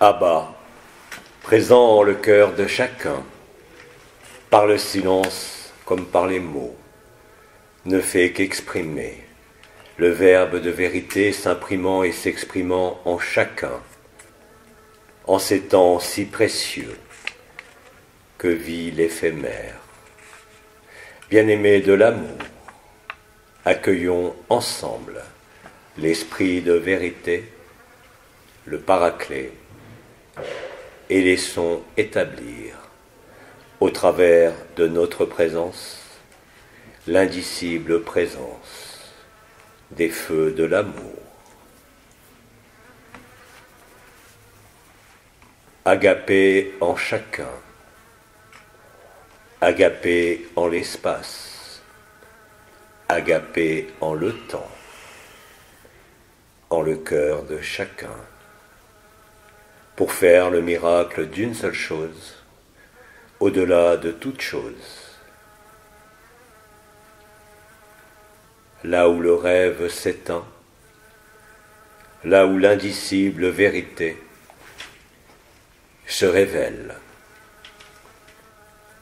Abba, présent en le cœur de chacun, par le silence comme par les mots, ne fait qu'exprimer le verbe de vérité s'imprimant et s'exprimant en chacun, en ces temps si précieux que vit l'éphémère. Bien-aimés de l'amour, accueillons ensemble l'esprit de vérité, le paraclet, et laissons établir, au travers de notre présence, l'indicible présence des feux de l'amour. Agapé en chacun, agapé en l'espace, agapé en le temps, en le cœur de chacun, pour faire le miracle d'une seule chose, au-delà de toute chose. Là où le rêve s'éteint, là où l'indicible vérité se révèle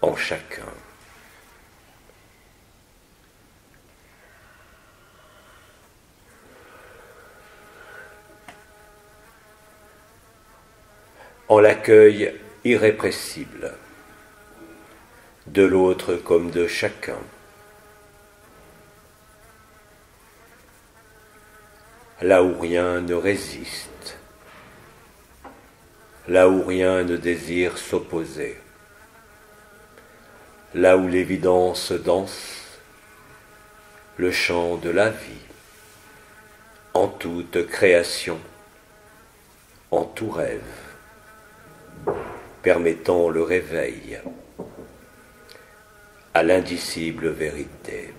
en chacun. En l'accueil irrépressible de l'autre comme de chacun. Là où rien ne résiste, là où rien ne désire s'opposer, là où l'évidence danse le chant de la vie, en toute création, en tout rêve, permettant le réveil à l'indicible vérité.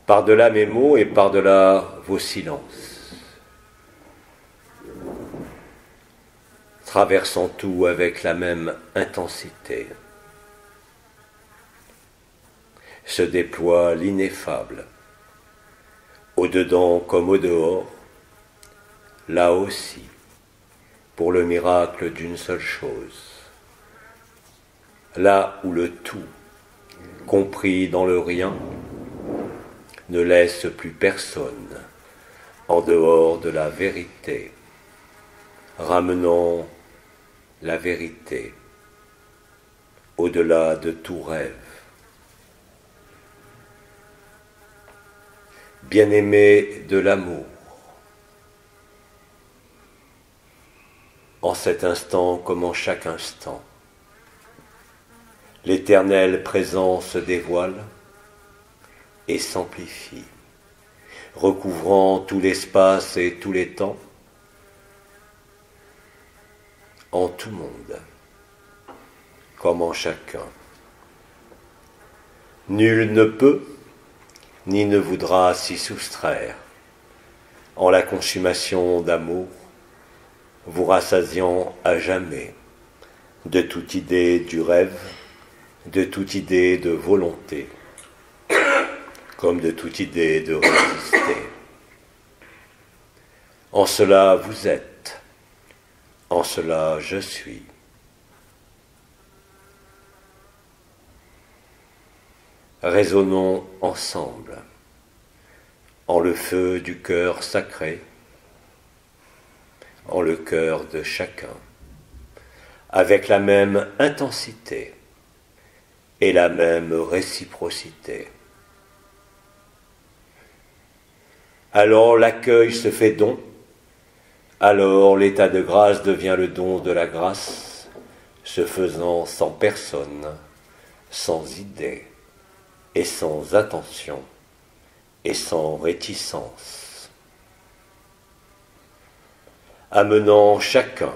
Par-delà mes mots et par-delà vos silences, traversant tout avec la même intensité, se déploie l'ineffable, au-dedans comme au-dehors, là aussi, pour le miracle d'une seule chose, là où le tout, compris dans le rien, ne laisse plus personne en dehors de la vérité, ramenant la vérité au-delà de tout rêve. Bien-aimés de l'amour, en cet instant comme en chaque instant, l'éternel présent se dévoile et s'amplifie, recouvrant tout l'espace et tous les temps, en tout monde, comme en chacun. Nul ne peut, ni ne voudra s'y soustraire, en la consommation d'amour, vous rassasiant à jamais de toute idée du rêve, de toute idée de volonté, comme de toute idée de résister. En cela vous êtes, en cela je suis. Résonnons ensemble, en le feu du cœur sacré, en le cœur de chacun, avec la même intensité et la même réciprocité. Alors l'accueil se fait don, alors l'état de grâce devient le don de la grâce, se faisant sans personne, sans idée, et sans attention, et sans réticence. Amenant chacun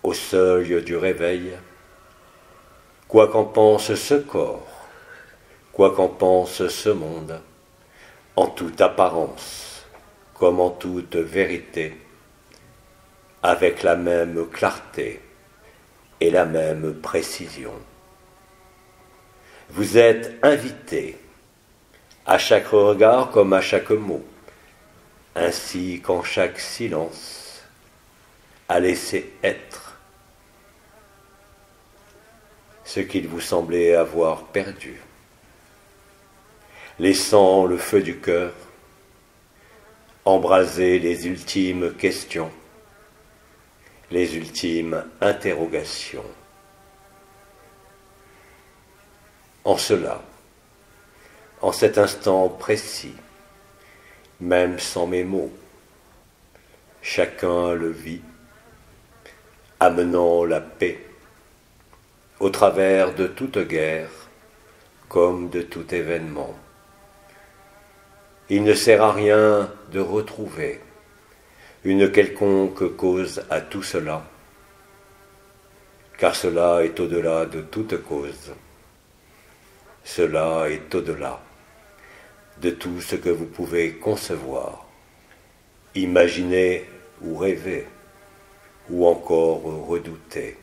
au seuil du réveil, quoi qu'en pense ce corps, quoi qu'en pense ce monde, en toute apparence, comme en toute vérité, avec la même clarté et la même précision. Vous êtes invités, à chaque regard comme à chaque mot, ainsi qu'en chaque silence, à laisser être ce qu'il vous semblait avoir perdu, laissant le feu du cœur embraser les ultimes questions, les ultimes interrogations. En cela, en cet instant précis, même sans mes mots, chacun le vit, amenant la paix au travers de toute guerre comme de tout événement. Il ne sert à rien de retrouver une quelconque cause à tout cela, car cela est au-delà de toute cause. Cela est au-delà de tout ce que vous pouvez concevoir, imaginer ou rêver, ou encore redouter.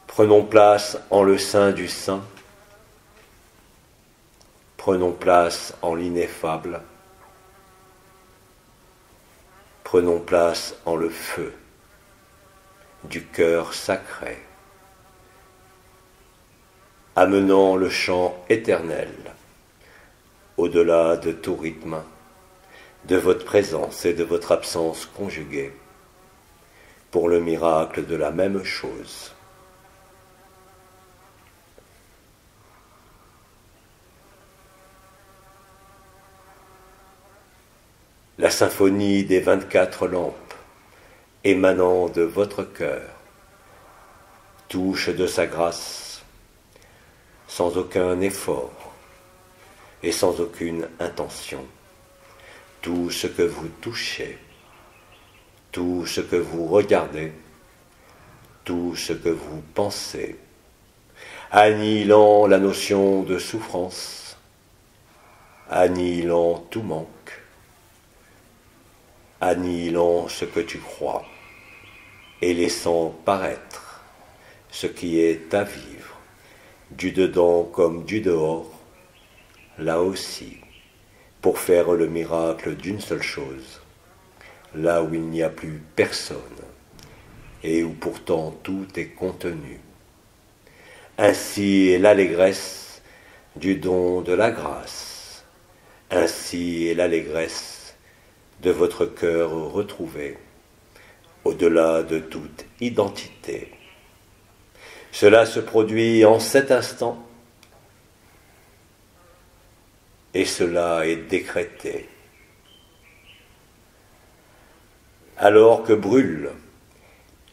Prenons place en le sein du Saint, prenons place en l'ineffable, prenons place en le feu du cœur sacré, amenant le chant éternel au-delà de tout rythme, de votre présence et de votre absence conjuguée, pour le miracle de la même chose. La symphonie des 24 lampes émanant de votre cœur touche de sa grâce sans aucun effort et sans aucune intention tout ce que vous touchez, tout ce que vous regardez, tout ce que vous pensez, annihilant la notion de souffrance, annihilant tout manque, annihilant ce que tu crois et laissant paraître ce qui est à vivre, du dedans comme du dehors, là aussi, pour faire le miracle d'une seule chose, là où il n'y a plus personne et où pourtant tout est contenu. Ainsi est l'allégresse du don de la grâce, ainsi est l'allégresse de votre cœur retrouvé, au-delà de toute identité. Cela se produit en cet instant, et cela est décrété. Alors que brûlent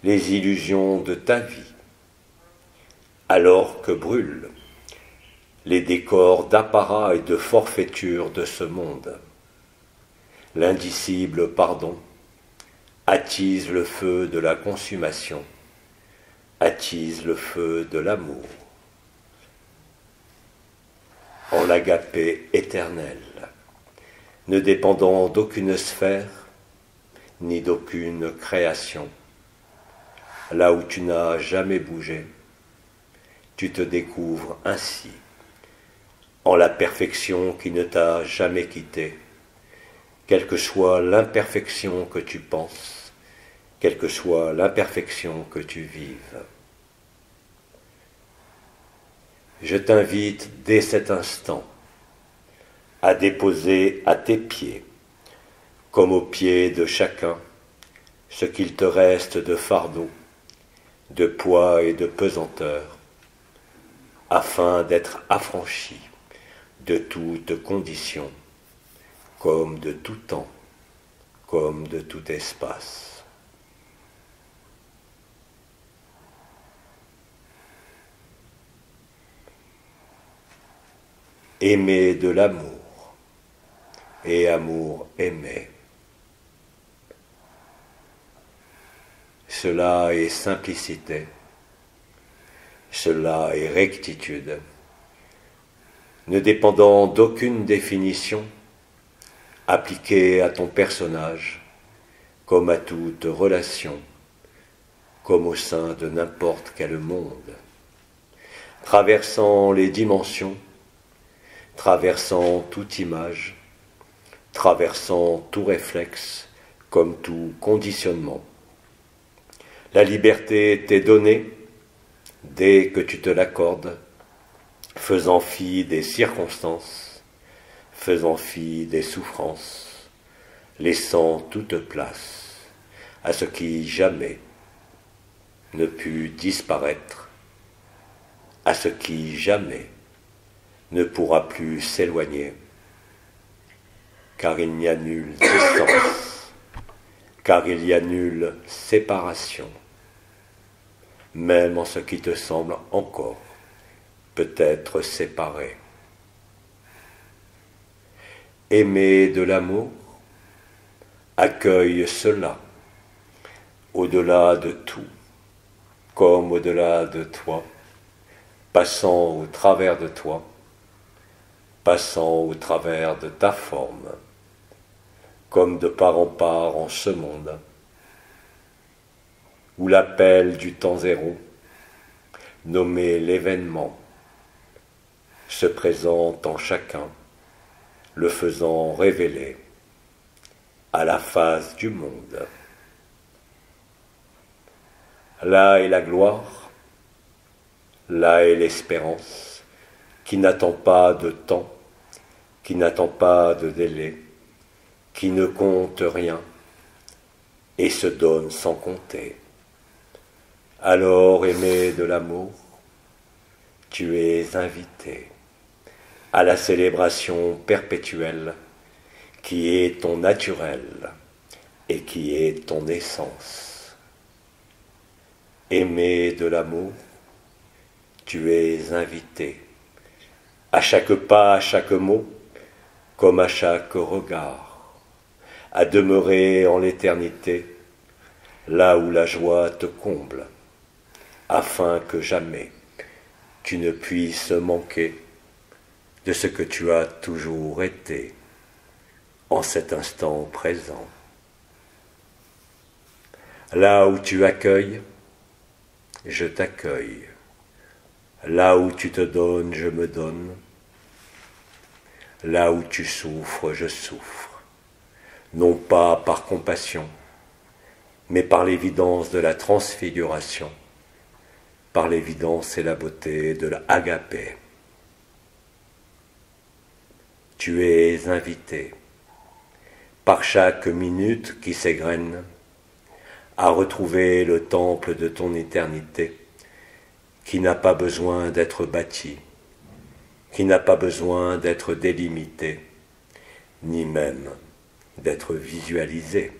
les illusions de ta vie, alors que brûlent les décors d'apparat et de forfaiture de ce monde, l'indicible pardon attise le feu de la consommation, attise le feu de l'amour, en l'agapé éternel, ne dépendant d'aucune sphère, ni d'aucune création. Là où tu n'as jamais bougé, tu te découvres ainsi, en la perfection qui ne t'a jamais quitté, quelle que soit l'imperfection que tu penses, quelle que soit l'imperfection que tu vives. Je t'invite dès cet instant à déposer à tes pieds, comme aux pieds de chacun, ce qu'il te reste de fardeau, de poids et de pesanteur, afin d'être affranchi de toute condition, comme de tout temps, comme de tout espace. Aimer de l'amour et amour aimé. Cela est simplicité, cela est rectitude, ne dépendant d'aucune définition, appliquée à ton personnage, comme à toute relation, comme au sein de n'importe quel monde, traversant les dimensions, traversant toute image, traversant tout réflexe, comme tout conditionnement. La liberté t'est donnée dès que tu te l'accordes, faisant fi des circonstances, faisant fi des souffrances, laissant toute place à ce qui jamais ne put disparaître, à ce qui jamais ne pourra plus s'éloigner, car il n'y a nulle distance, car il y a nulle séparation, même en ce qui te semble encore peut-être séparé. Aimer de l'amour, accueille cela, au-delà de tout, comme au-delà de toi, passant au travers de toi, passant au travers de ta forme, comme de part en ce monde, où l'appel du temps zéro, nommé l'événement, se présente en chacun, le faisant révéler à la face du monde. Là est la gloire, là est l'espérance, qui n'attend pas de temps, qui n'attend pas de délai, qui ne compte rien et se donne sans compter. Alors, aimé de l'amour, tu es invité à la célébration perpétuelle qui est ton naturel et qui est ton essence. Aimé de l'amour, tu es invité à chaque pas, à chaque mot, comme à chaque regard, à demeurer en l'éternité, là où la joie te comble, afin que jamais tu ne puisses manquer de ce que tu as toujours été en cet instant présent. Là où tu accueilles, je t'accueille. Là où tu te donnes, je me donne. Là où tu souffres, je souffre. Non pas par compassion, mais par l'évidence de la transfiguration, par l'évidence et la beauté de l'agapé. Tu es invité, par chaque minute qui s'égrène, à retrouver le temple de ton éternité, qui n'a pas besoin d'être bâti, qui n'a pas besoin d'être délimité, ni même d'être visualisé.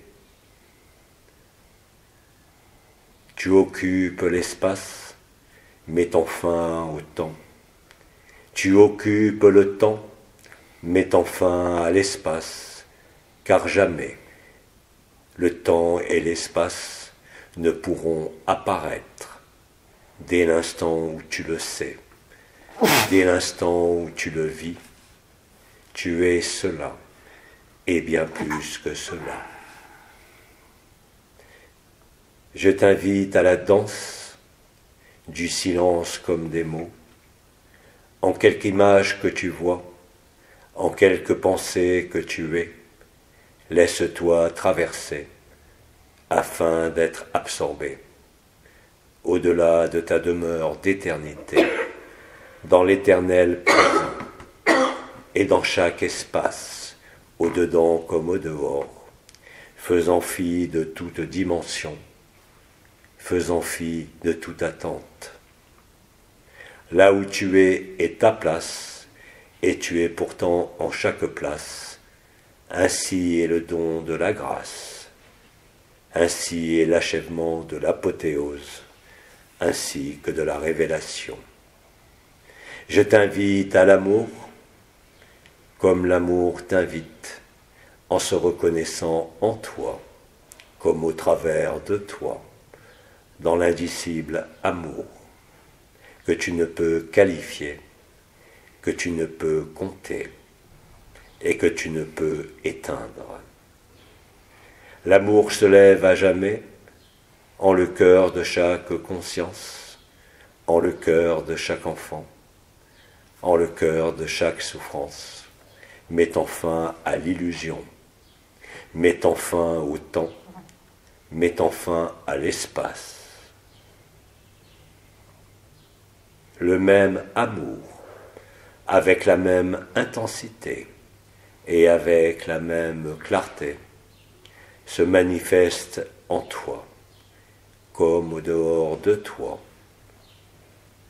Tu occupes l'espace, mettant fin au temps. Tu occupes le temps, mettant fin à l'espace, car jamais le temps et l'espace ne pourront apparaître dès l'instant où tu le sais, dès l'instant où tu le vis. Tu es cela, et bien plus que cela. Je t'invite à la danse du silence comme des mots, en quelque image que tu vois, en quelque pensée que tu es, laisse-toi traverser afin d'être absorbé au-delà de ta demeure d'éternité, dans l'éternel présent et dans chaque espace, au-dedans comme au-dehors, faisant fi de toute dimension, faisant fi de toute attente. Là où tu es est ta place, et tu es pourtant en chaque place. Ainsi est le don de la grâce, ainsi est l'achèvement de l'apothéose, ainsi que de la révélation. Je t'invite à l'amour, comme l'amour t'invite, en se reconnaissant en toi, comme au travers de toi, dans l'indicible amour, que tu ne peux qualifier, que tu ne peux compter, et que tu ne peux éteindre. L'amour se lève à jamais en le cœur de chaque conscience, en le cœur de chaque enfant, en le cœur de chaque souffrance, mettant fin à l'illusion, mettant fin au temps, mettant fin à l'espace. Le même amour, avec la même intensité et avec la même clarté, se manifeste en toi, comme au dehors de toi,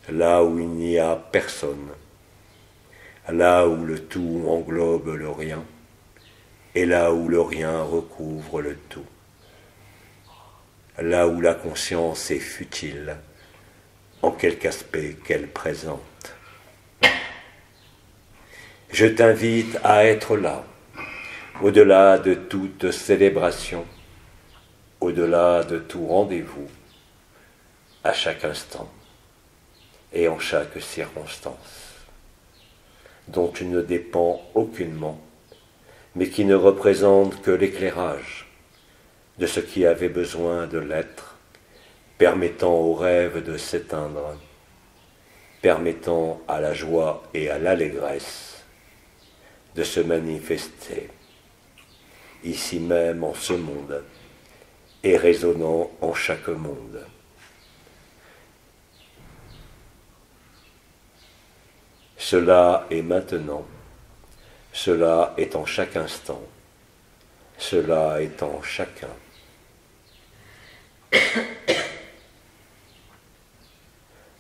là où il n'y a personne, là où le tout englobe le rien, et là où le rien recouvre le tout, là où la conscience est futile, en quelque aspect qu'elle présente. Je t'invite à être là, au-delà de toute célébration, au-delà de tout rendez-vous, à chaque instant et en chaque circonstance, dont tu ne dépends aucunement, mais qui ne représente que l'éclairage de ce qui avait besoin de l'être, permettant au rêve de s'éteindre, permettant à la joie et à l'allégresse de se manifester, ici même en ce monde, et résonnant en chaque monde. Cela est maintenant, cela est en chaque instant, cela est en chacun.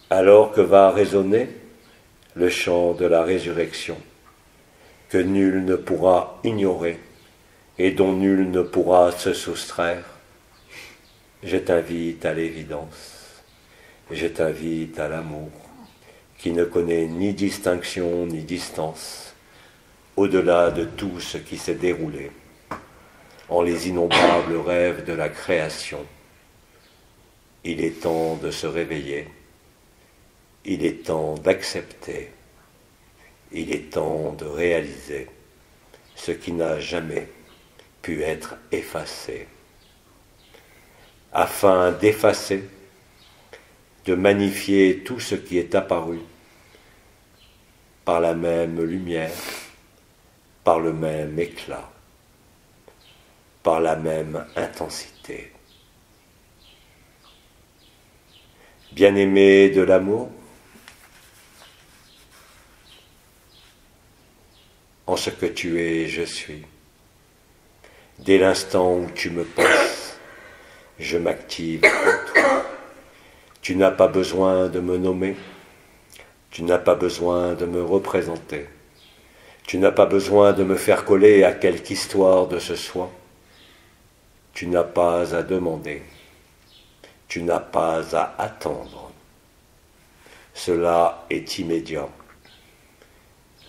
Alors que va résonner le chant de la résurrection, que nul ne pourra ignorer et dont nul ne pourra se soustraire, je t'invite à l'évidence, je t'invite à l'amour, qui ne connaît ni distinction ni distance, au-delà de tout ce qui s'est déroulé, en les innombrables rêves de la création. Il est temps de se réveiller, il est temps d'accepter, il est temps de réaliser ce qui n'a jamais pu être effacé, afin d'effacer, de magnifier tout ce qui est apparu par la même lumière, par le même éclat, par la même intensité. Bien-aimé de l'amour, en ce que tu es, je suis. Dès l'instant où tu me penses, je m'active en toi. Tu n'as pas besoin de me nommer, tu n'as pas besoin de me représenter, tu n'as pas besoin de me faire coller à quelque histoire de ce soi. Tu n'as pas à demander, tu n'as pas à attendre. Cela est immédiat.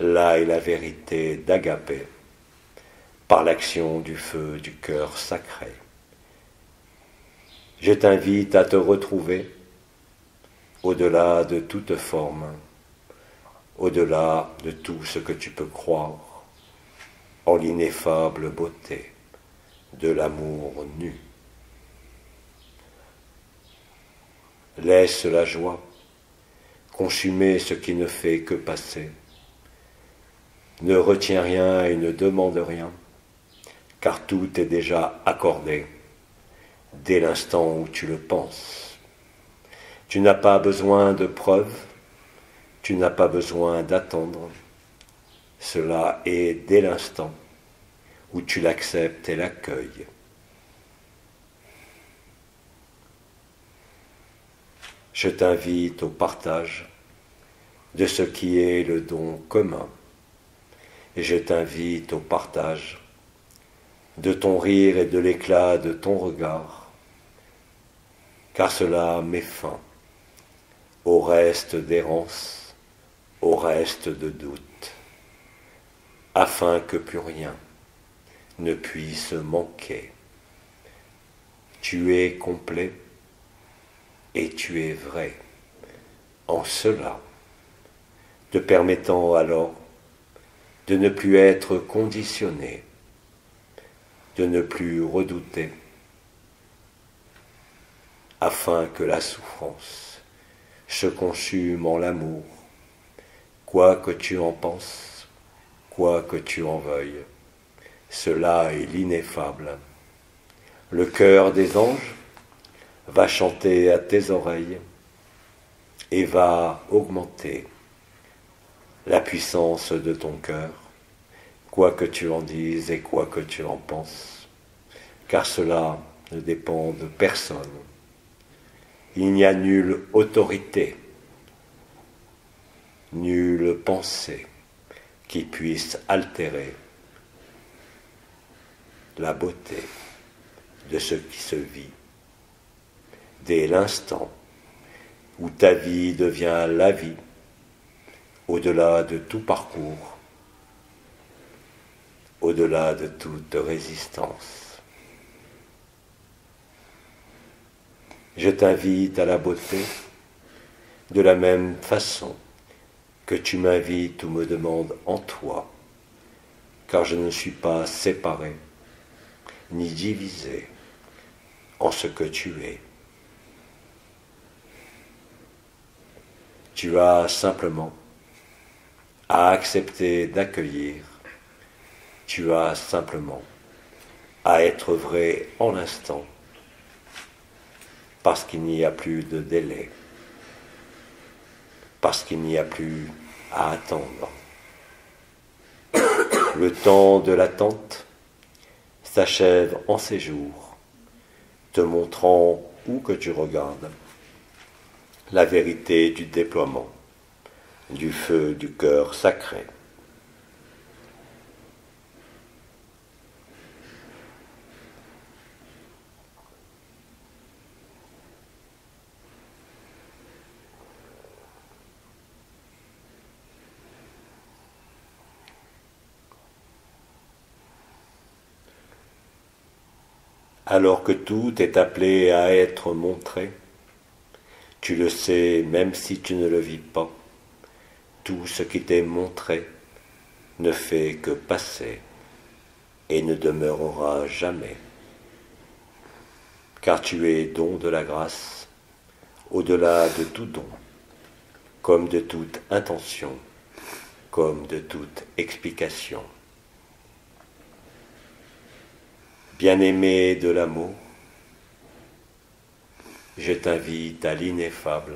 Là est la vérité d'Agapé, par l'action du feu du cœur sacré. Je t'invite à te retrouver au-delà de toute forme, au-delà de tout ce que tu peux croire, en l'ineffable beauté de l'amour nu. Laisse la joie consumer ce qui ne fait que passer. Ne retiens rien et ne demande rien, car tout est déjà accordé dès l'instant où tu le penses. Tu n'as pas besoin de preuves, tu n'as pas besoin d'attendre. Cela est dès l'instant où tu l'acceptes et l'accueilles. Je t'invite au partage de ce qui est le don commun, et je t'invite au partage de ton rire et de l'éclat de ton regard, car cela met fin au reste d'errance, au reste de doute, afin que plus rien ne puisse manquer. Tu es complet et tu es vrai en cela, te permettant alors de ne plus être conditionné, de ne plus redouter, afin que la souffrance se consume en l'amour, quoi que tu en penses, quoi que tu en veuilles, cela est l'ineffable. Le chœur des anges va chanter à tes oreilles et va augmenter la puissance de ton cœur, quoi que tu en dises et quoi que tu en penses, car cela ne dépend de personne. Il n'y a nulle autorité, nulle pensée qui puisse altérer la beauté de ce qui se vit. Dès l'instant où ta vie devient la vie, au-delà de tout parcours, au-delà de toute résistance. Je t'invite à la beauté de la même façon que tu m'invites ou me demandes en toi, car je ne suis pas séparé ni divisé en ce que tu es. Tu as simplement à accepter d'accueillir, tu as simplement à être vrai en l'instant, parce qu'il n'y a plus de délai, parce qu'il n'y a plus à attendre. Le temps de l'attente s'achève en ces jours, te montrant où que tu regardes la vérité du déploiement du feu du cœur sacré. Alors que tout est appelé à être montré, tu le sais même si tu ne le vis pas, tout ce qui t'est montré ne fait que passer et ne demeurera jamais. Car tu es don de la grâce, au-delà de tout don, comme de toute intention, comme de toute explication. Bien-aimé de l'amour, je t'invite à l'ineffable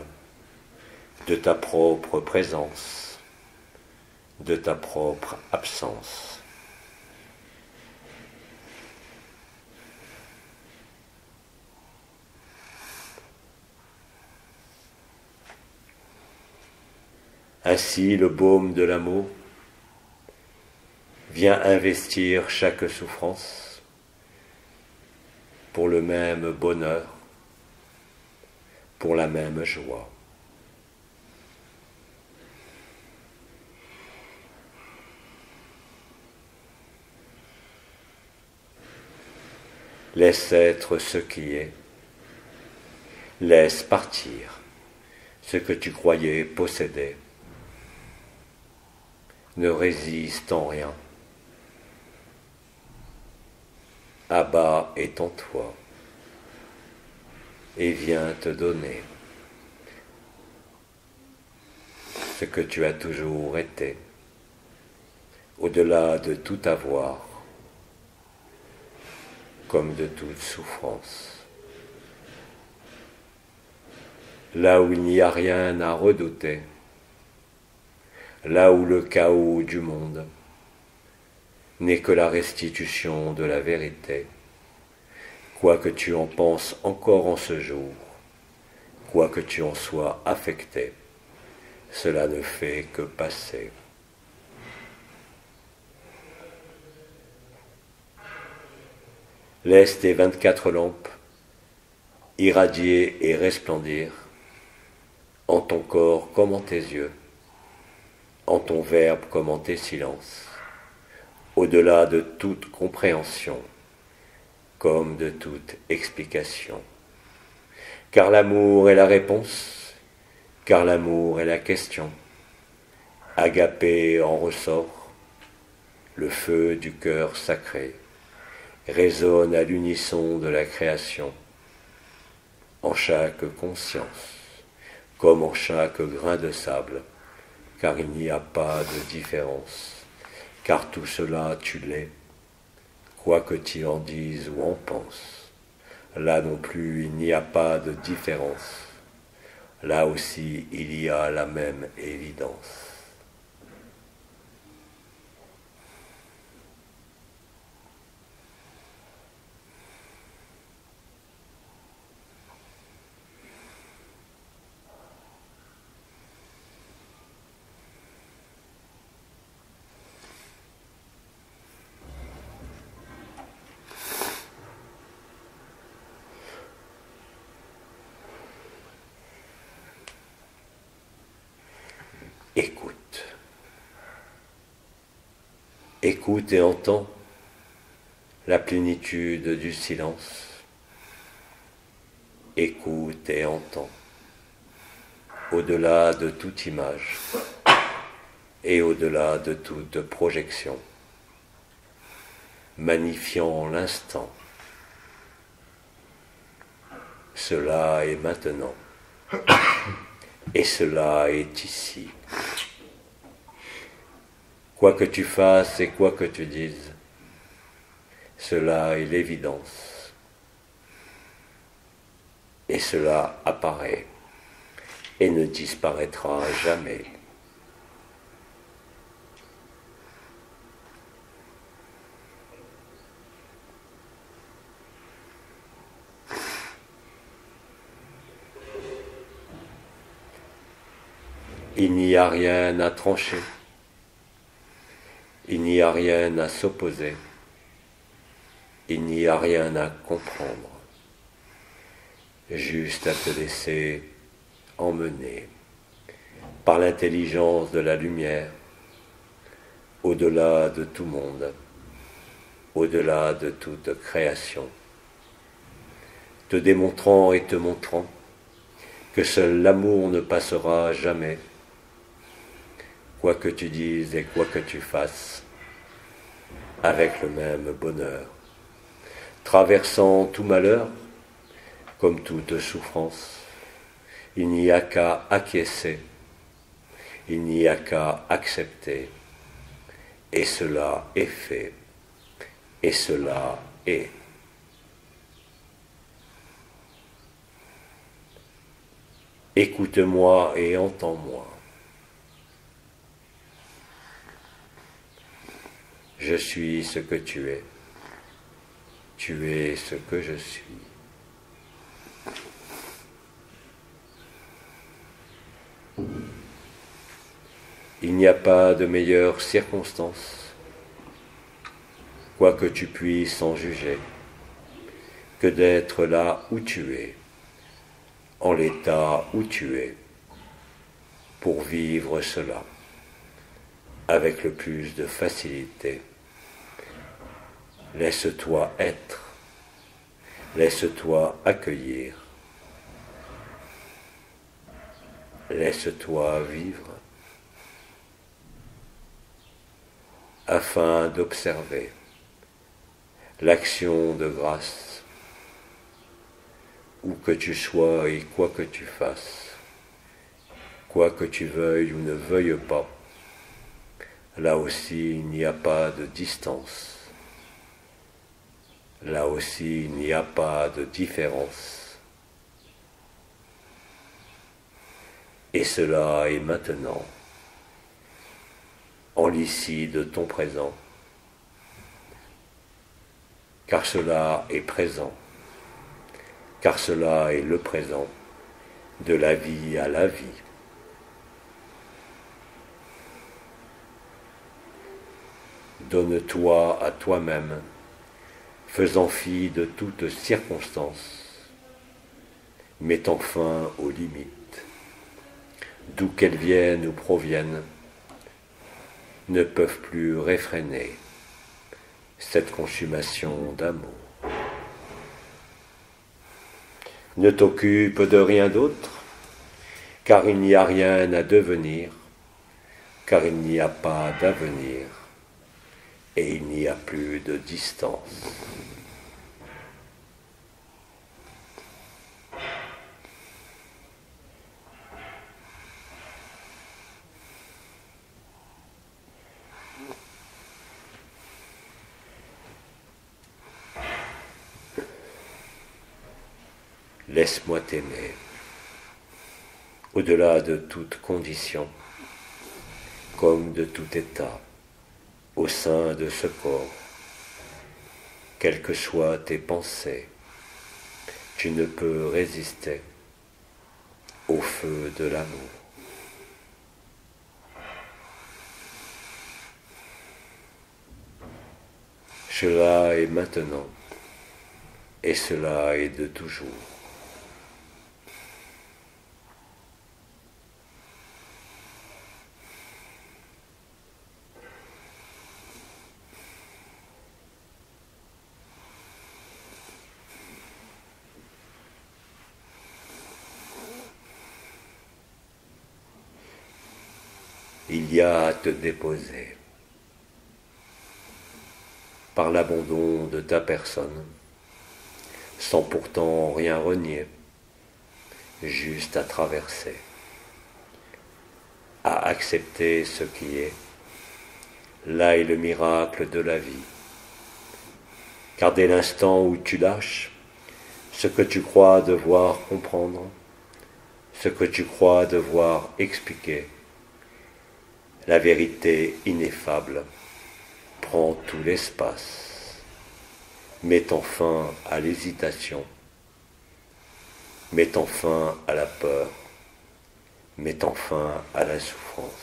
de ta propre présence, de ta propre absence. Ainsi, le baume de l'amour vient investir chaque souffrance pour le même bonheur, pour la même joie. Laisse être ce qui est, laisse partir ce que tu croyais posséder. Ne résiste en rien. Abba est en toi et vient te donner ce que tu as toujours été, au-delà de tout avoir, comme de toute souffrance. Là où il n'y a rien à redouter, là où le chaos du monde n'est que la restitution de la vérité, quoi que tu en penses encore en ce jour, quoi que tu en sois affecté, cela ne fait que passer. Laisse tes 24 lampes irradier et resplendir en ton corps comme en tes yeux, en ton verbe comme en tes silences, au-delà de toute compréhension, comme de toute explication. Car l'amour est la réponse, car l'amour est la question. Agapé en ressort, le feu du cœur sacré résonne à l'unisson de la création, en chaque conscience, comme en chaque grain de sable, car il n'y a pas de différence, car tout cela tu l'es, quoi que tu en dises ou en penses. Là non plus il n'y a pas de différence, là aussi il y a la même évidence. Écoute. Écoute et entends la plénitude du silence. Écoute et entends, au-delà de toute image et au-delà de toute projection, magnifiant l'instant. Cela est maintenant, et cela est ici. Quoi que tu fasses et quoi que tu dises, cela est l'évidence. Et cela apparaît et ne disparaîtra jamais. Il n'y a rien à trancher. Il n'y a rien à s'opposer. Il n'y a rien à comprendre. Juste à te laisser emmener par l'intelligence de la lumière, au-delà de tout monde, au-delà de toute création, te démontrant et te montrant que seul l'amour ne passera jamais, quoi que tu dises et quoi que tu fasses, avec le même bonheur, traversant tout malheur comme toute souffrance. Il n'y a qu'à acquiescer, il n'y a qu'à accepter, et cela est fait, et cela est. Écoute-moi et entends-moi. Je suis ce que tu es ce que je suis. Il n'y a pas de meilleure circonstance, quoi que tu puisses en juger, que d'être là où tu es, en l'état où tu es, pour vivre cela avec le plus de facilité. Laisse-toi être, laisse-toi accueillir, laisse-toi vivre, afin d'observer l'action de grâce, où que tu sois et quoi que tu fasses, quoi que tu veuilles ou ne veuilles pas. Là aussi, il n'y a pas de distance. Là aussi, il n'y a pas de différence. Et cela est maintenant, en l'ici de ton présent, car cela est présent, car cela est le présent, de la vie à la vie. Donne-toi à toi-même, faisant fi de toute circonstance, mettant fin aux limites, d'où qu'elles viennent ou proviennent, ne peuvent plus réfréner cette consommation d'amour. Ne t'occupe de rien d'autre, car il n'y a rien à devenir, car il n'y a pas d'avenir, et il n'y a plus de distance. laisse-moi t'aimer, au-delà de toute condition, comme de tout état, au sein de ce corps. Quelles que soient tes pensées, tu ne peux résister au feu de l'amour. Cela est maintenant, et cela est de toujours. Il y a à te déposer par l'abandon de ta personne, sans pourtant rien renier, juste à traverser, à accepter ce qui est. Là est le miracle de la vie. Car dès l'instant où tu lâches ce que tu crois devoir comprendre, ce que tu crois devoir expliquer, la vérité ineffable prend tout l'espace, mettant fin à l'hésitation, mettant fin à la peur, mettant fin à la souffrance.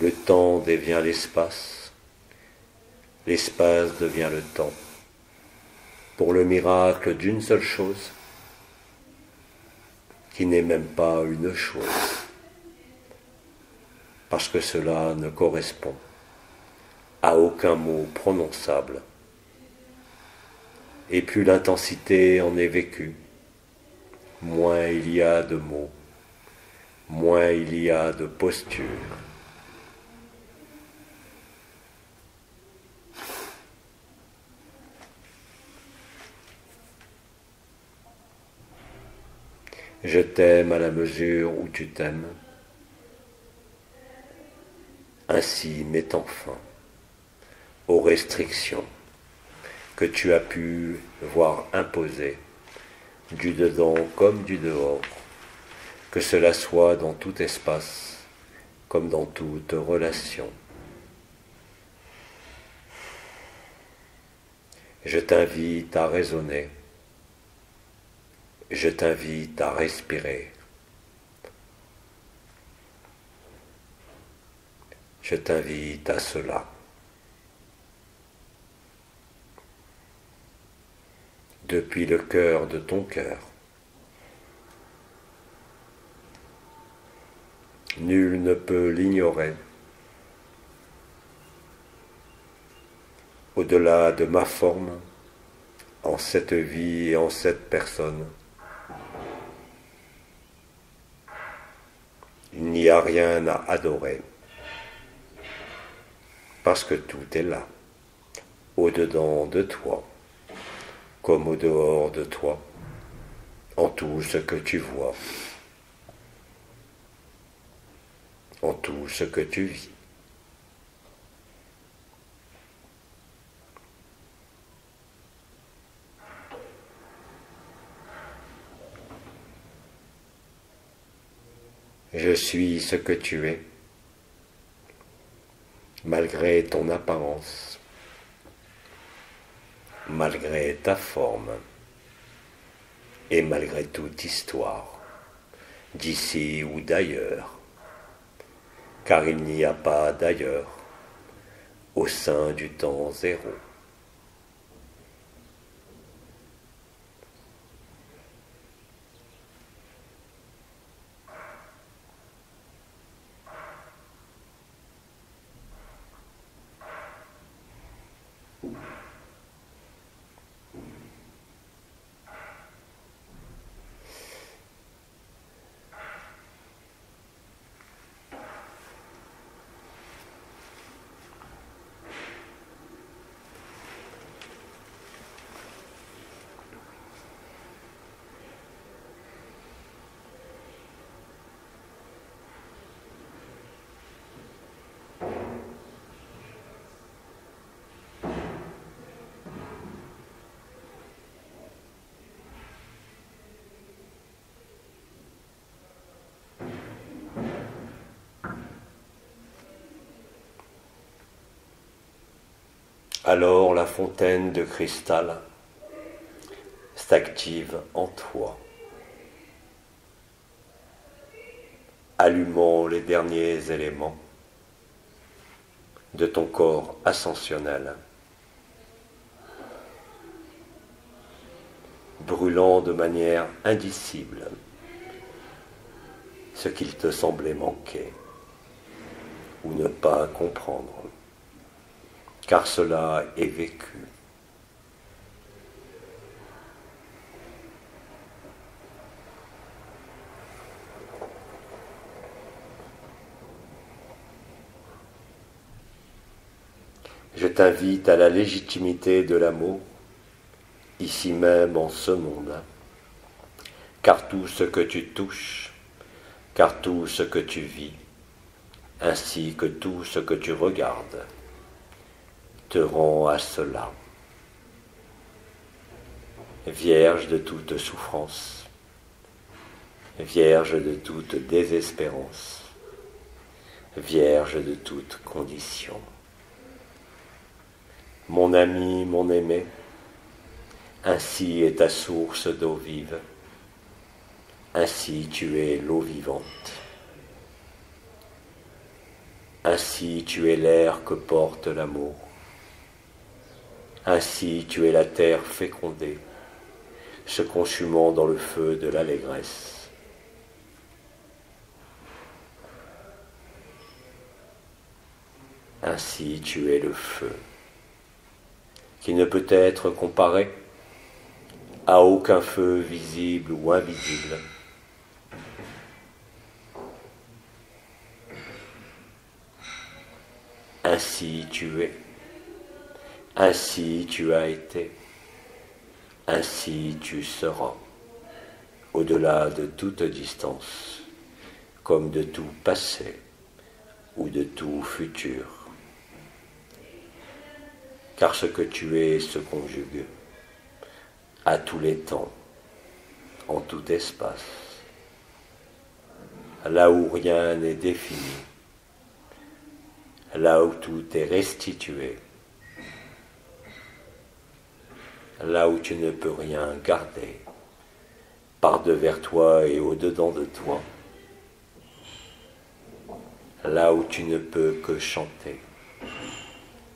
Le temps devient l'espace devient le temps, pour le miracle d'une seule chose, qui n'est même pas une chose, parce que cela ne correspond à aucun mot prononçable. Et plus l'intensité en est vécue, moins il y a de mots, moins il y a de postures. Je t'aime à la mesure où tu t'aimes, ainsi mettant fin aux restrictions que tu as pu voir imposer, du dedans comme du dehors, que cela soit dans tout espace comme dans toute relation. Je t'invite à raisonner, je t'invite à respirer, je t'invite à cela. Depuis le cœur de ton cœur. Nul ne peut l'ignorer. Au-delà de ma forme, en cette vie et en cette personne, il n'y a rien à adorer, parce que tout est là, au-dedans de toi, comme au dehors de toi, en tout ce que tu vois, en tout ce que tu vis. Je suis ce que tu es, malgré ton apparence, malgré ta forme, et malgré toute histoire, d'ici ou d'ailleurs, car il n'y a pas d'ailleurs au sein du temps zéro. Alors la fontaine de cristal s'active en toi, allumant les derniers éléments de ton corps ascensionnel, brûlant de manière indicible ce qu'il te semblait manquer ou ne pas comprendre, car cela est vécu. Je t'invite à la légitimité de l'amour, ici même en ce monde, car tout ce que tu touches, car tout ce que tu vis, ainsi que tout ce que tu regardes, te rend à cela. Vierge de toute souffrance, vierge de toute désespérance, vierge de toute condition. Mon ami, mon aimé, ainsi est ta source d'eau vive, ainsi tu es l'eau vivante, ainsi tu es l'air que porte l'amour, ainsi tu es la terre fécondée, se consumant dans le feu de l'allégresse. Ainsi tu es le feu, qui ne peut être comparé à aucun feu visible ou invisible. Ainsi tu es, ainsi tu as été, ainsi tu seras, au-delà de toute distance, comme de tout passé ou de tout futur. Car ce que tu es se conjugue à tous les temps, en tout espace, là où rien n'est défini, là où tout est restitué, là où tu ne peux rien garder, par-devers toi et au-dedans de toi, là où tu ne peux que chanter,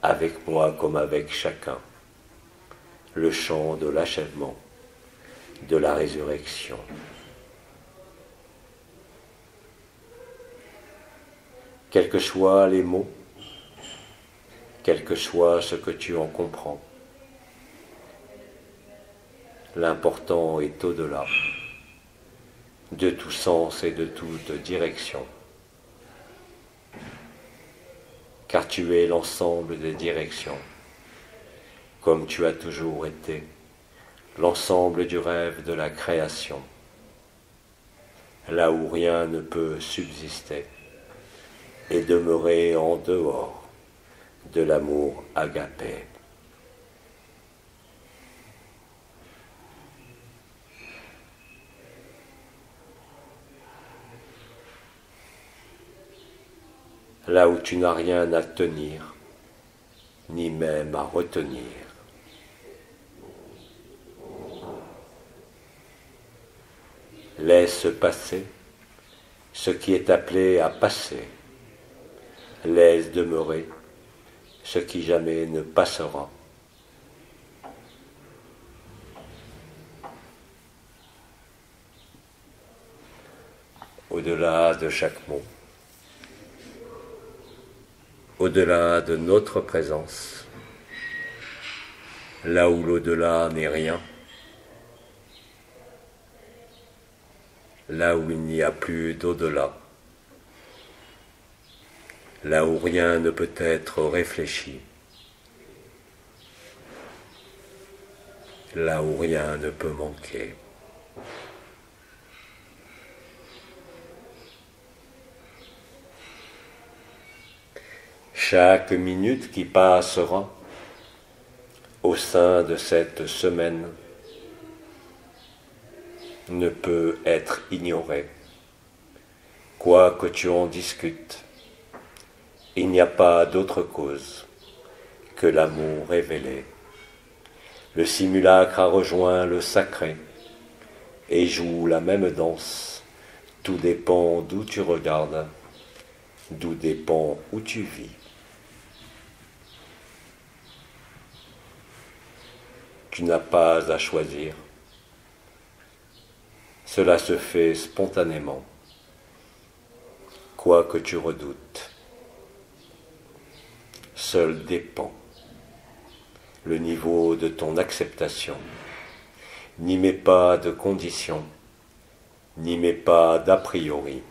avec moi comme avec chacun, le chant de l'achèvement, de la résurrection. Quels que soient les mots, quel que soit ce que tu en comprends, l'important est au-delà de tout sens et de toute direction, car tu es l'ensemble des directions, comme tu as toujours été, l'ensemble du rêve de la création, là où rien ne peut subsister et demeurer en dehors de l'amour agapé. Là où tu n'as rien à tenir, ni même à retenir. Laisse passer ce qui est appelé à passer. Laisse demeurer ce qui jamais ne passera. Au-delà de chaque mot, au-delà de notre présence, là où l'au-delà n'est rien, là où il n'y a plus d'au-delà, là où rien ne peut être réfléchi, là où rien ne peut manquer. Chaque minute qui passera au sein de cette semaine ne peut être ignorée. Quoi que tu en discutes, il n'y a pas d'autre cause que l'amour révélé. Le simulacre a rejoint le sacré et joue la même danse. Tout dépend d'où tu regardes, d'où dépend où tu vis. Tu n'as pas à choisir. Cela se fait spontanément, quoi que tu redoutes. Seul dépend le niveau de ton acceptation. N'y mets pas de conditions, n'y mets pas d'a priori.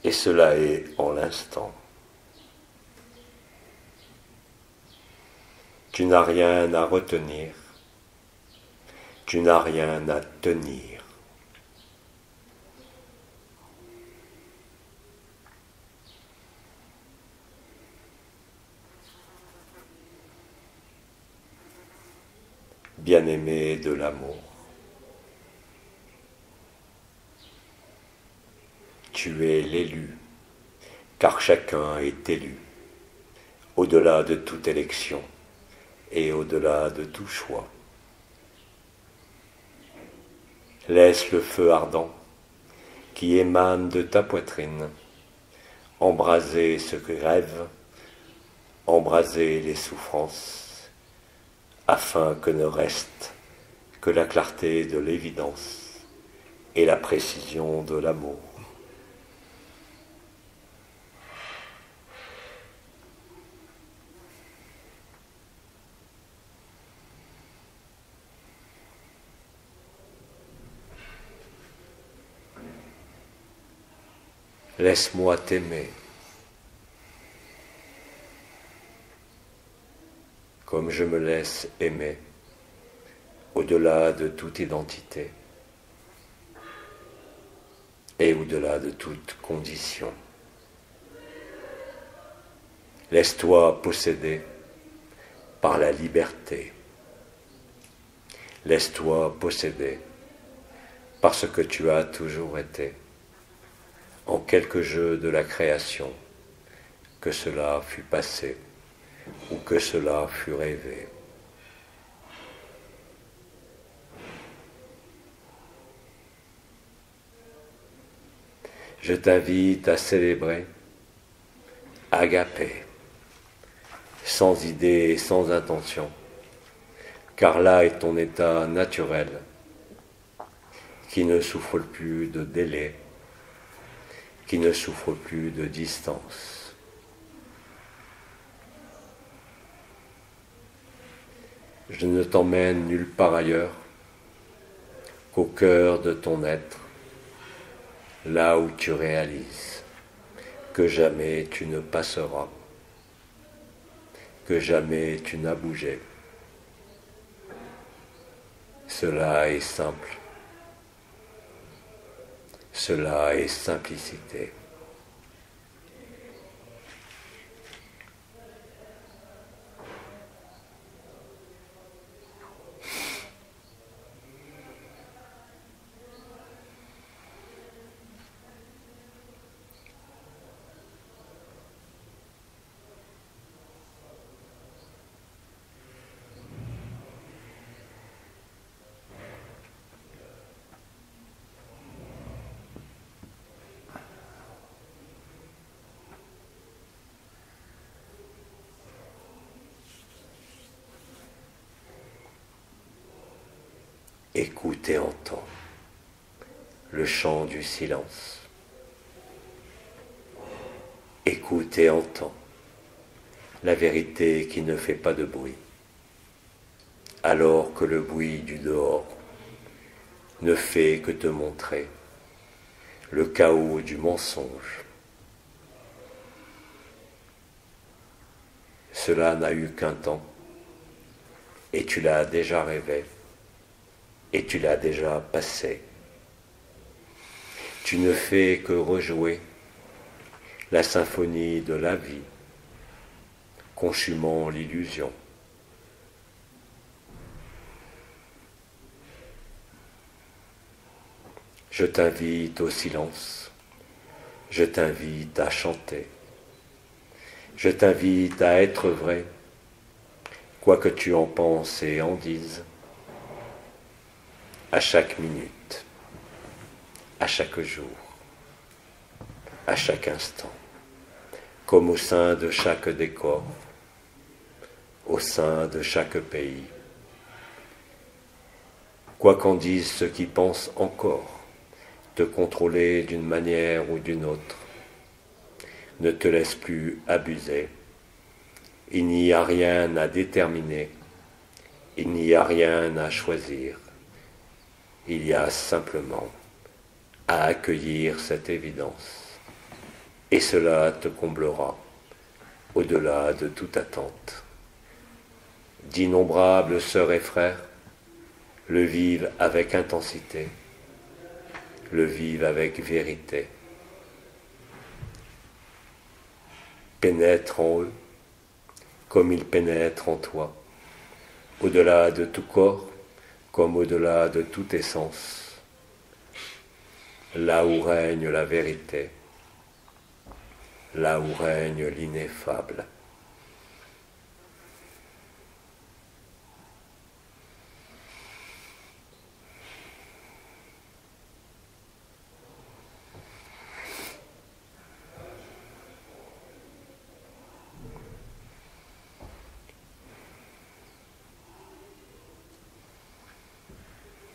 Et cela est en l'instant. Tu n'as rien à retenir, tu n'as rien à tenir. Bien-aimé de l'amour, tu es l'élu, car chacun est élu, au-delà de toute élection et au-delà de tout choix. Laisse le feu ardent qui émane de ta poitrine embraser ce rêve, embraser les souffrances, afin que ne reste que la clarté de l'évidence et la précision de l'amour. Laisse-moi t'aimer, comme je me laisse aimer, au-delà de toute identité et au-delà de toute condition. Laisse-toi posséder par la liberté. Laisse-toi posséder par ce que tu as toujours été, en quelques jeux de la création, que cela fût passé ou que cela fût rêvé. Je t'invite à célébrer Agapé, sans idée et sans intention, car là est ton état naturel, qui ne souffre plus de délai, qui ne souffre plus de distance. Je ne t'emmène nulle part ailleurs qu'au cœur de ton être, là où tu réalises que jamais tu ne passeras, que jamais tu n'as bougé. Cela est simple, cela est simplicité. Écoute et entends le chant du silence. Écoute et entends la vérité qui ne fait pas de bruit, alors que le bruit du dehors ne fait que te montrer le chaos du mensonge. Cela n'a eu qu'un temps, et tu l'as déjà rêvé, et tu l'as déjà passé. Tu ne fais que rejouer la symphonie de la vie, conchumant l'illusion. Je t'invite au silence, je t'invite à chanter, Je t'invite à être vrai, quoi que tu en penses et en dises, à chaque minute, à chaque jour, à chaque instant, comme au sein de chaque décor, au sein de chaque pays. Quoi qu'en disent ceux qui pensent encore te contrôler d'une manière ou d'une autre, ne te laisse plus abuser. Il n'y a rien à déterminer, il n'y a rien à choisir. Il y a simplement à accueillir cette évidence. Et cela te comblera, au-delà de toute attente. D'innombrables sœurs et frères le vivent avec intensité, le vivent avec vérité. Pénètre en eux, comme ils pénètrent en toi, au-delà de tout corps, comme au-delà de toute essence, là où règne la vérité, là où règne l'ineffable.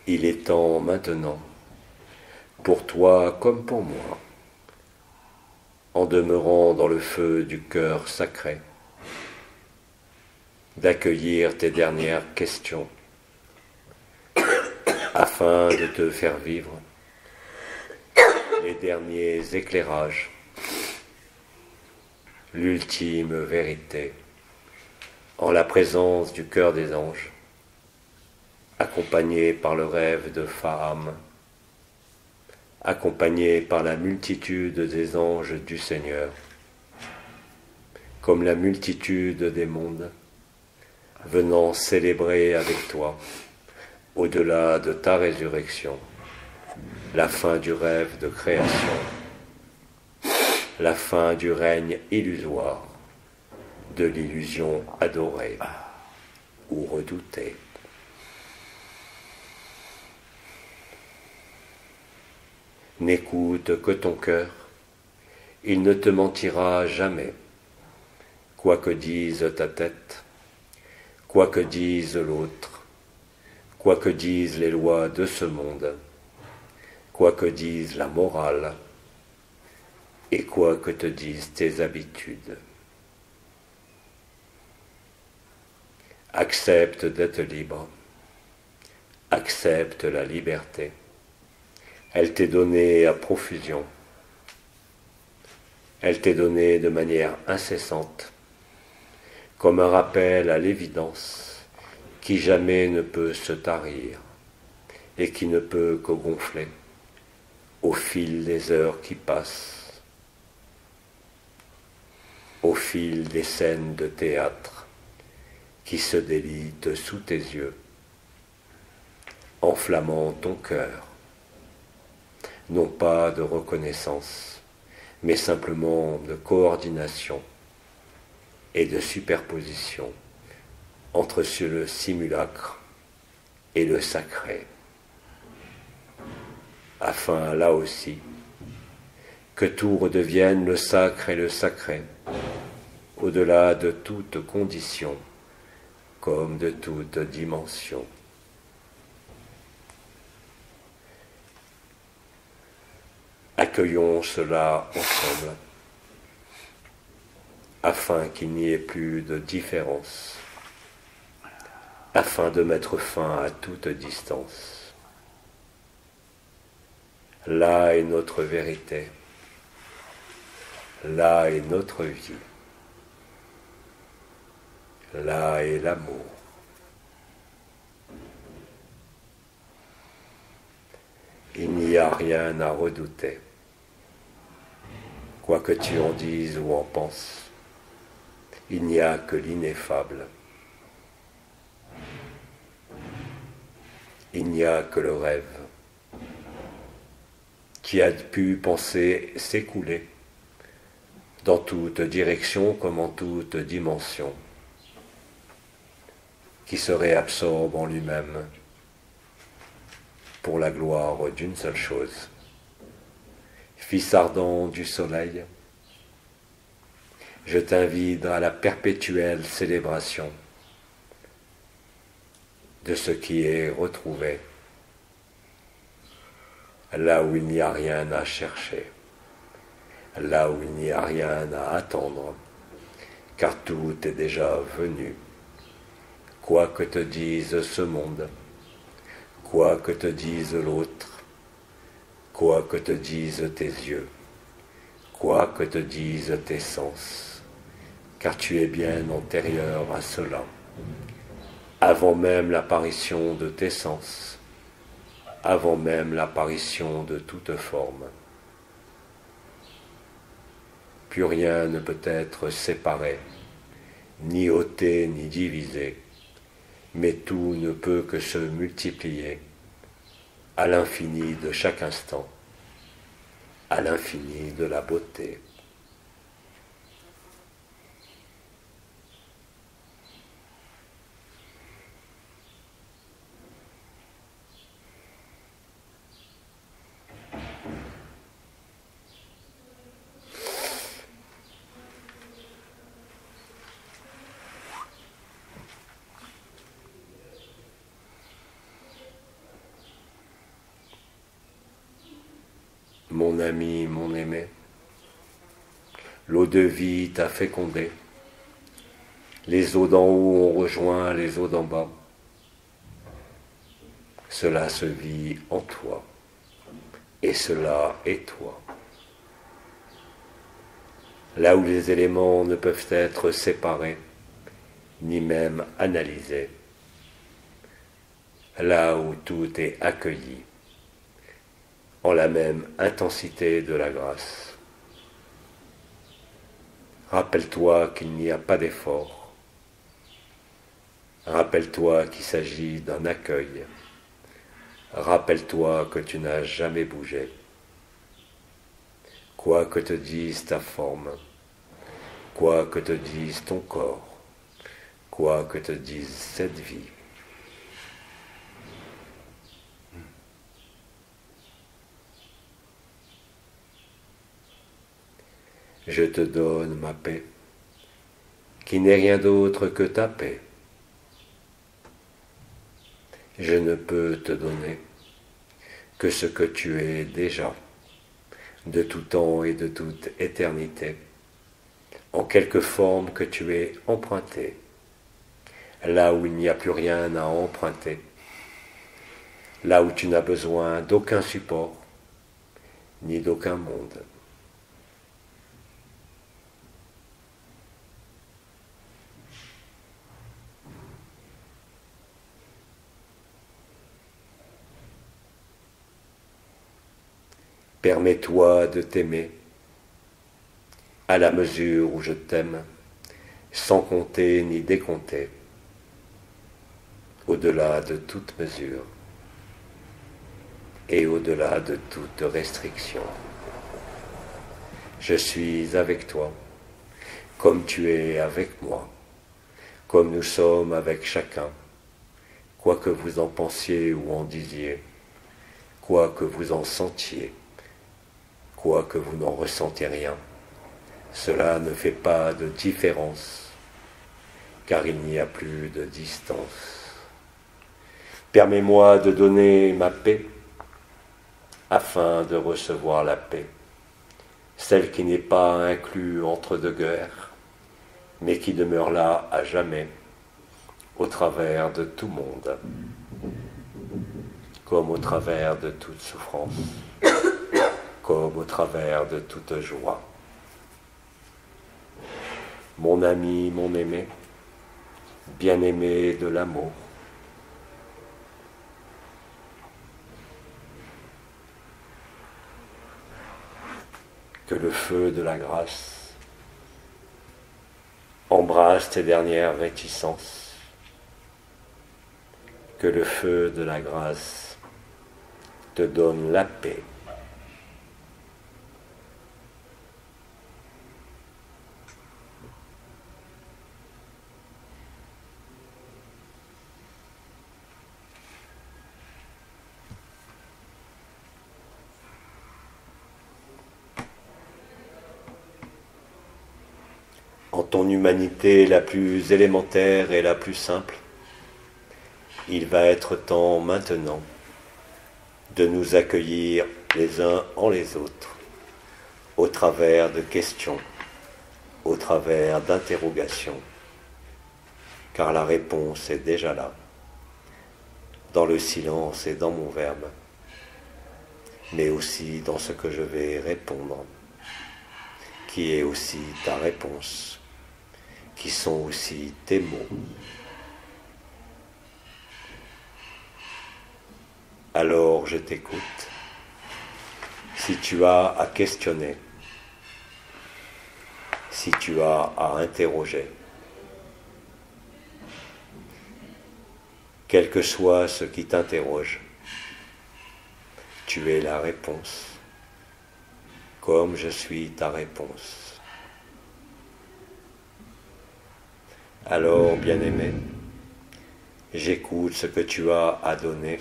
Il est temps maintenant, pour toi comme pour moi, en demeurant dans le feu du cœur sacré, d'accueillir tes dernières questions, afin de te faire vivre les derniers éclairages, l'ultime vérité, en la présence du cœur des anges, accompagné par le rêve de Faham, accompagné par la multitude des anges du Seigneur, comme la multitude des mondes, venant célébrer avec toi, au-delà de ta résurrection, la fin du rêve de création, la fin du règne illusoire, de l'illusion adorée ou redoutée. N'écoute que ton cœur, il ne te mentira jamais, quoi que dise ta tête, quoi que dise l'autre, quoi que disent les lois de ce monde, quoi que dise la morale, et quoi que te disent tes habitudes. Accepte d'être libre, accepte la liberté. Elle t'est donnée à profusion, elle t'est donnée de manière incessante, comme un rappel à l'évidence qui jamais ne peut se tarir et qui ne peut que gonfler au fil des heures qui passent, au fil des scènes de théâtre qui se délitent sous tes yeux, enflammant ton cœur, non pas de reconnaissance, mais simplement de coordination et de superposition entre le simulacre et le sacré, afin là aussi que tout redevienne le sacre et le sacré, au-delà de toute condition comme de toute dimension. Accueillons cela ensemble, afin qu'il n'y ait plus de différence, afin de mettre fin à toute distance. Là est notre vérité, là est notre vie, là est l'amour. Il n'y a rien à redouter, quoi que tu en dises ou en penses. Il n'y a que l'ineffable. Il n'y a que le rêve qui a pu penser s'écouler dans toute direction comme en toute dimension, qui se réabsorbe en lui-même pour la gloire d'une seule chose. Fils ardent du soleil, je t'invite à la perpétuelle célébration de ce qui est retrouvé, là où il n'y a rien à chercher, là où il n'y a rien à attendre, car tout est déjà venu. Quoi que te dise ce monde, quoi que te dise l'autre, quoi que te disent tes yeux, quoi que te disent tes sens, car tu es bien antérieur à cela, avant même l'apparition de tes sens, avant même l'apparition de toute forme. Plus rien ne peut être séparé, ni ôté, ni divisé, mais tout ne peut que se multiplier à l'infini de chaque instant, à l'infini de la beauté. Mon ami, mon aimé, l'eau de vie t'a fécondé, les eaux d'en haut ont rejoint les eaux d'en bas. Cela se vit en toi, et cela est toi. Là où les éléments ne peuvent être séparés, ni même analysés, là où tout est accueilli, en la même intensité de la grâce. Rappelle-toi qu'il n'y a pas d'effort. Rappelle-toi qu'il s'agit d'un accueil. Rappelle-toi que tu n'as jamais bougé. Quoi que te dise ta forme, quoi que te dise ton corps, quoi que te dise cette vie, je te donne ma paix, qui n'est rien d'autre que ta paix. Je ne peux te donner que ce que tu es déjà, de tout temps et de toute éternité, en quelque forme que tu es emprunté, là où il n'y a plus rien à emprunter, là où tu n'as besoin d'aucun support, ni d'aucun monde. Permets-toi de t'aimer à la mesure où je t'aime, sans compter ni décompter, au-delà de toute mesure et au-delà de toute restriction. Je suis avec toi, comme tu es avec moi, comme nous sommes avec chacun, quoi que vous en pensiez ou en disiez, quoi que vous en sentiez, quoi que vous n'en ressentez rien. Cela ne fait pas de différence, car il n'y a plus de distance. Permets-moi de donner ma paix, afin de recevoir la paix, celle qui n'est pas inclue entre deux guerres, mais qui demeure là à jamais, au travers de tout monde, comme au travers de toute souffrance, comme au travers de toute joie. Mon ami, mon aimé, bien-aimé de l'amour, que le feu de la grâce embrasse tes dernières réticences, que le feu de la grâce te donne la paix, ton humanité la plus élémentaire et la plus simple, il va être temps maintenant de nous accueillir les uns en les autres, au travers de questions, au travers d'interrogations, car la réponse est déjà là, dans le silence et dans mon verbe, mais aussi dans ce que je vais répondre, qui est aussi ta réponse, qui sont aussi tes mots. Alors je t'écoute. Si tu as à questionner, si tu as à interroger, quel que soit ce qui t'interroge, tu es la réponse, comme je suis ta réponse. Alors, bien-aimé, j'écoute ce que tu as à donner,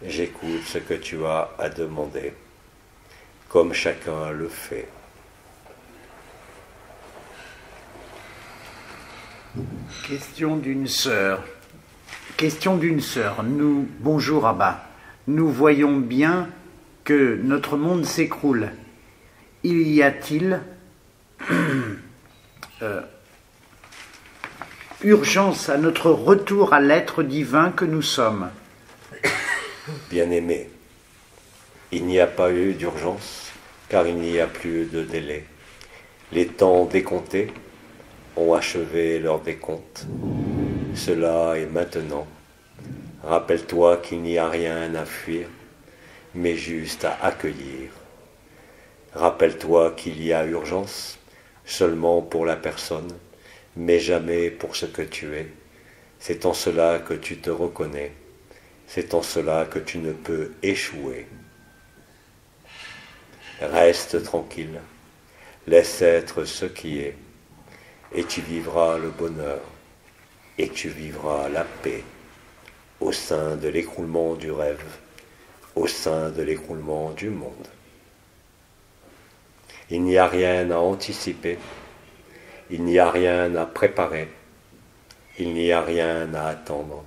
j'écoute ce que tu as à demander, comme chacun le fait. Question d'une sœur. Bonjour Abba. Nous voyons bien que notre monde s'écroule. Il y a-t-il urgence à notre retour à l'être divin que nous sommes? Bien-aimé, il n'y a pas eu d'urgence, car il n'y a plus de délai. Les temps décomptés ont achevé leur décompte. Cela est maintenant. Rappelle-toi qu'il n'y a rien à fuir, mais juste à accueillir. Rappelle-toi qu'il y a urgence seulement pour la personne, mais jamais pour ce que tu es. C'est en cela que tu te reconnais. C'est en cela que tu ne peux échouer. Reste tranquille, laisse être ce qui est, et tu vivras le bonheur, et tu vivras la paix, au sein de l'écroulement du rêve, au sein de l'écroulement du monde. Il n'y a rien à anticiper, il n'y a rien à préparer, il n'y a rien à attendre,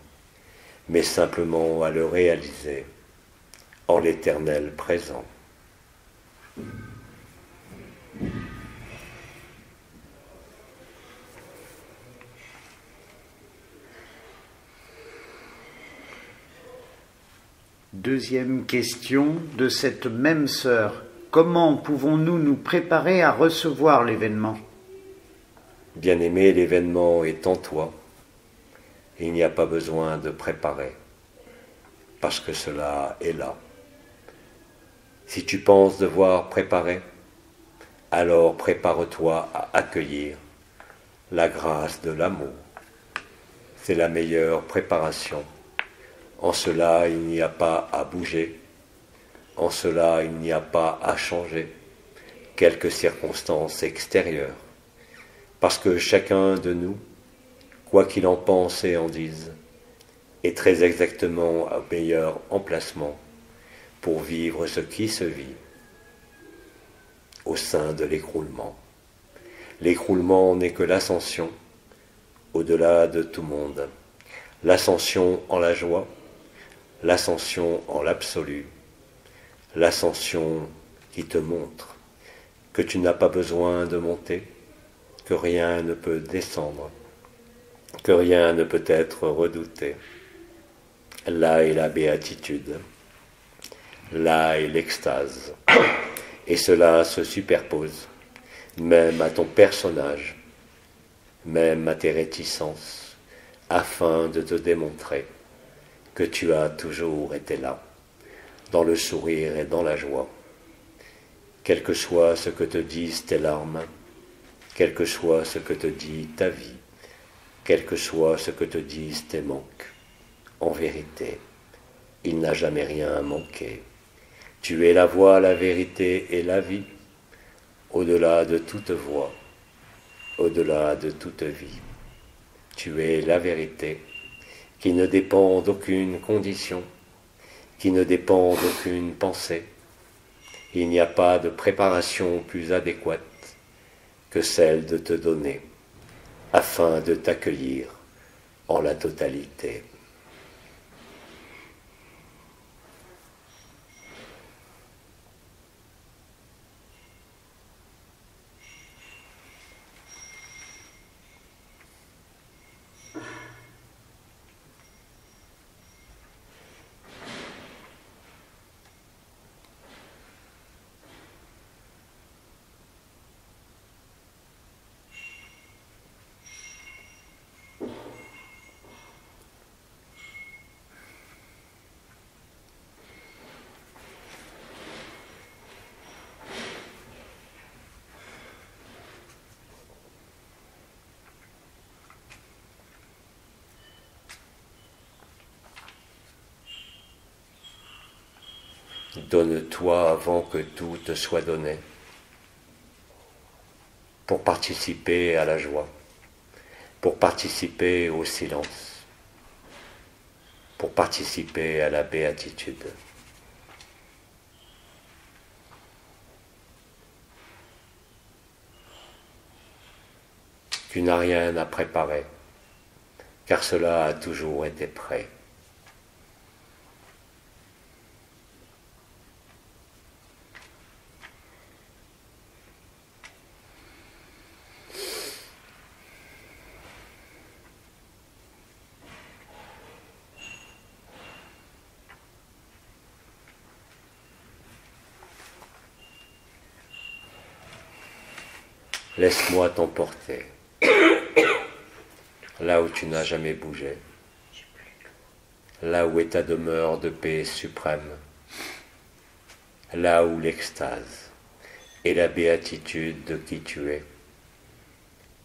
mais simplement à le réaliser en l'Éternel présent. Deuxième question de cette même sœur. Comment pouvons-nous nous préparer à recevoir l'événement? Bien-aimé, l'événement est en toi. Il n'y a pas besoin de préparer, parce que cela est là. Si tu penses devoir préparer, alors prépare-toi à accueillir la grâce de l'amour. C'est la meilleure préparation. En cela, il n'y a pas à bouger. En cela, il n'y a pas à changer quelques circonstances extérieures. Parce que chacun de nous, quoi qu'il en pense et en dise, est très exactement au meilleur emplacement pour vivre ce qui se vit au sein de l'écroulement. L'écroulement n'est que l'ascension au-delà de tout monde. L'ascension en la joie, l'ascension en l'absolu, l'ascension qui te montre que tu n'as pas besoin de monter, que rien ne peut descendre, que rien ne peut être redouté. Là est la béatitude, là est l'extase, et cela se superpose, même à ton personnage, même à tes réticences, afin de te démontrer que tu as toujours été là, dans le sourire et dans la joie. Quel que soit ce que te disent tes larmes, quel que soit ce que te dit ta vie, quel que soit ce que te disent tes manques, en vérité, il n'a jamais rien manqué. Tu es la voie, la vérité et la vie, au-delà de toute voie, au-delà de toute vie. Tu es la vérité, qui ne dépend d'aucune condition, qui ne dépend d'aucune pensée. Il n'y a pas de préparation plus adéquate que celle de te donner, afin de t'accueillir en la totalité. Donne-toi avant que tout te soit donné, pour participer à la joie, pour participer au silence, pour participer à la béatitude. Tu n'as rien à préparer, car cela a toujours été prêt. Laisse-moi t'emporter, là où tu n'as jamais bougé, là où est ta demeure de paix suprême, là où l'extase et la béatitude de qui tu es,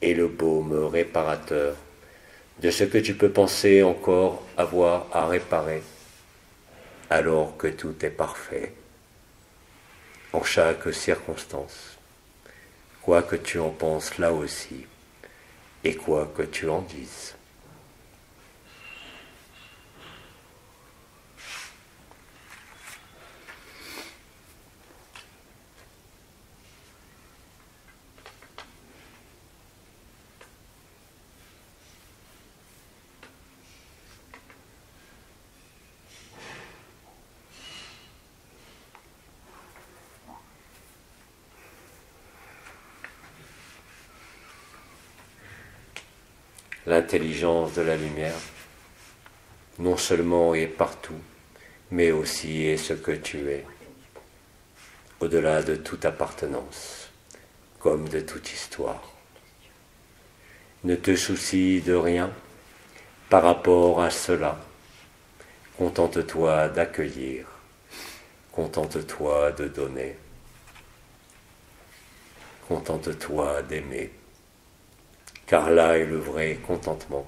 et le baume réparateur de ce que tu peux penser encore avoir à réparer, alors que tout est parfait, en chaque circonstance, quoi que tu en penses là aussi, et quoi que tu en dises. L'intelligence de la lumière, non seulement est partout, mais aussi est ce que tu es, au-delà de toute appartenance, comme de toute histoire. Ne te soucie de rien par rapport à cela. Contente-toi d'accueillir, contente-toi de donner, contente-toi d'aimer. Car là est le vrai contentement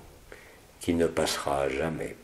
qui ne passera jamais.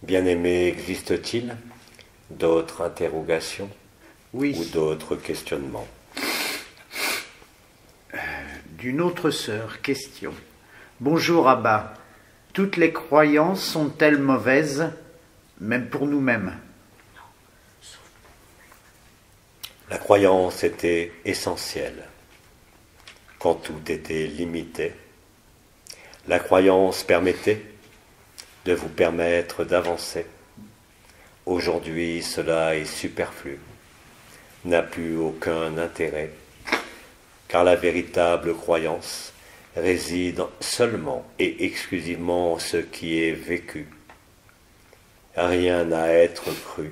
Bien-aimé, existe-t-il d'autres interrogations ou d'autres questionnements? D'une autre sœur, question. Bonjour Abba, toutes les croyances sont-elles mauvaises, même pour nous-mêmes? La croyance était essentielle quand tout était limité. La croyance permettait de vous permettre d'avancer. Aujourd'hui, cela est superflu, n'a plus aucun intérêt, car la véritable croyance réside seulement et exclusivement en ce qui est vécu. Rien à être cru,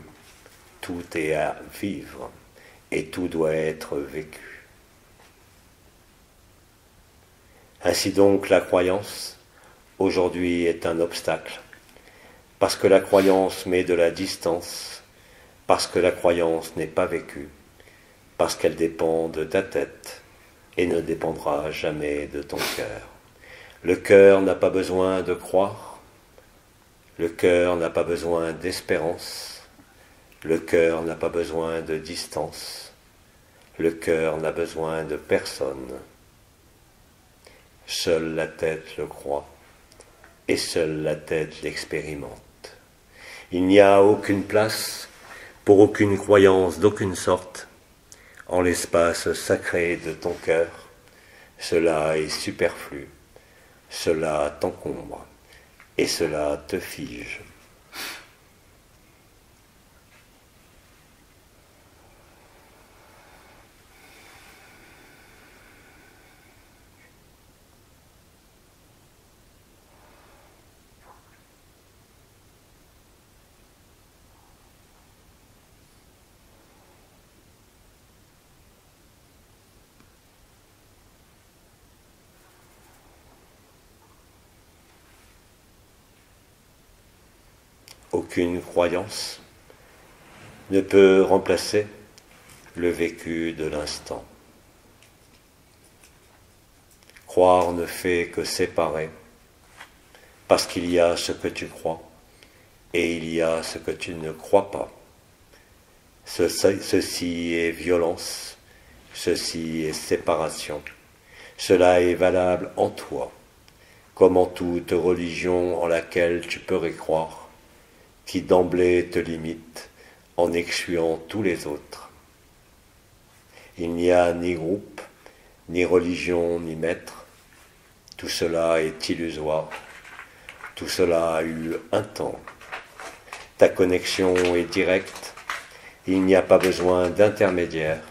tout est à vivre et tout doit être vécu. Ainsi donc la croyance aujourd'hui est un obstacle, parce que la croyance met de la distance, parce que la croyance n'est pas vécue, parce qu'elle dépend de ta tête et ne dépendra jamais de ton cœur. Le cœur n'a pas besoin de croire, le cœur n'a pas besoin d'espérance, le cœur n'a pas besoin de distance, le cœur n'a besoin de personne. Seule la tête le croit, et seule la tête l'expérimente. Il n'y a aucune place pour aucune croyance d'aucune sorte en l'espace sacré de ton cœur. Cela est superflu, cela t'encombre, et cela te fige. Aucune croyance ne peut remplacer le vécu de l'instant. Croire ne fait que séparer, parce qu'il y a ce que tu crois et il y a ce que tu ne crois pas. Ceci est violence, ceci est séparation. Cela est valable en toi, comme en toute religion en laquelle tu peux y croire, qui d'emblée te limite en excluant tous les autres. Il n'y a ni groupe, ni religion, ni maître. Tout cela est illusoire. Tout cela a eu un temps. Ta connexion est directe. Il n'y a pas besoin d'intermédiaire.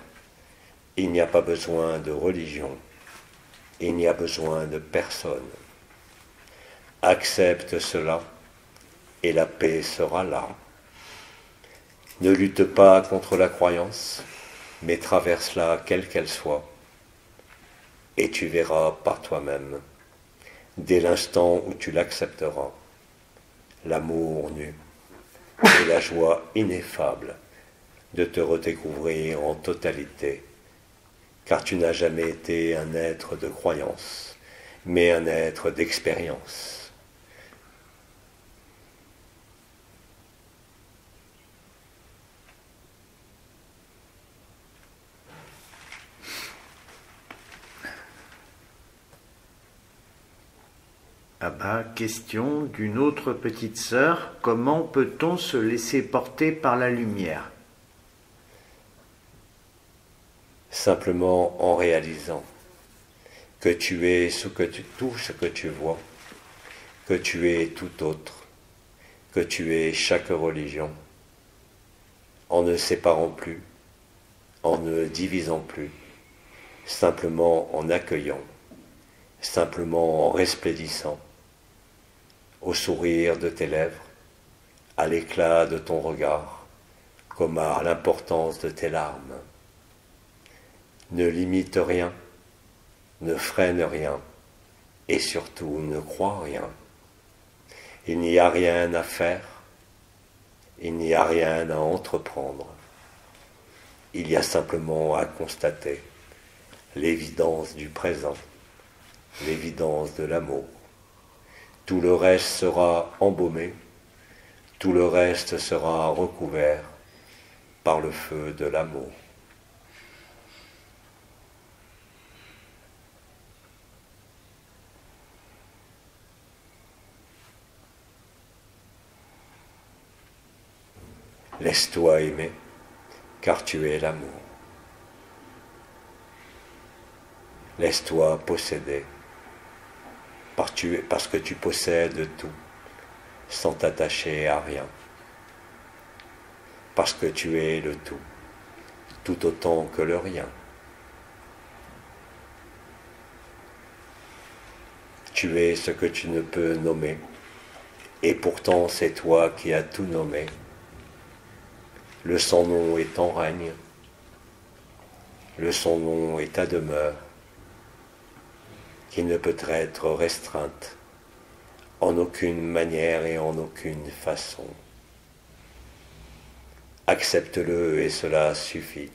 Il n'y a pas besoin de religion. Il n'y a besoin de personne. Accepte cela et la paix sera là. Ne lutte pas contre la croyance, mais traverse-la quelle qu'elle soit, et tu verras par toi-même, dès l'instant où tu l'accepteras, l'amour nu et la joie ineffable de te redécouvrir en totalité, car tu n'as jamais été un être de croyance, mais un être d'expérience. Abba, question d'une autre petite sœur. Comment peut-on se laisser porter par la lumière? Simplement en réalisant que tu es tout ce que tu vois, que tu es tout autre, que tu es chaque religion, en ne séparant plus, en ne divisant plus, simplement en accueillant, simplement en resplendissant, au sourire de tes lèvres, à l'éclat de ton regard, comme à l'importance de tes larmes. Ne limite rien, ne freine rien, et surtout ne crois rien. Il n'y a rien à faire, il n'y a rien à entreprendre. Il y a simplement à constater l'évidence du présent, l'évidence de l'amour. Tout le reste sera embaumé, tout le reste sera recouvert par le feu de l'amour. Laisse-toi aimer, car tu es l'amour. Laisse-toi posséder, parce que tu possèdes tout, sans t'attacher à rien. Parce que tu es le tout autant que le rien. Tu es ce que tu ne peux nommer, et pourtant c'est toi qui as tout nommé. Le son nom est ton règne, le son nom est ta demeure, qui ne peut être restreinte en aucune manière et en aucune façon. Accepte-le et cela suffit.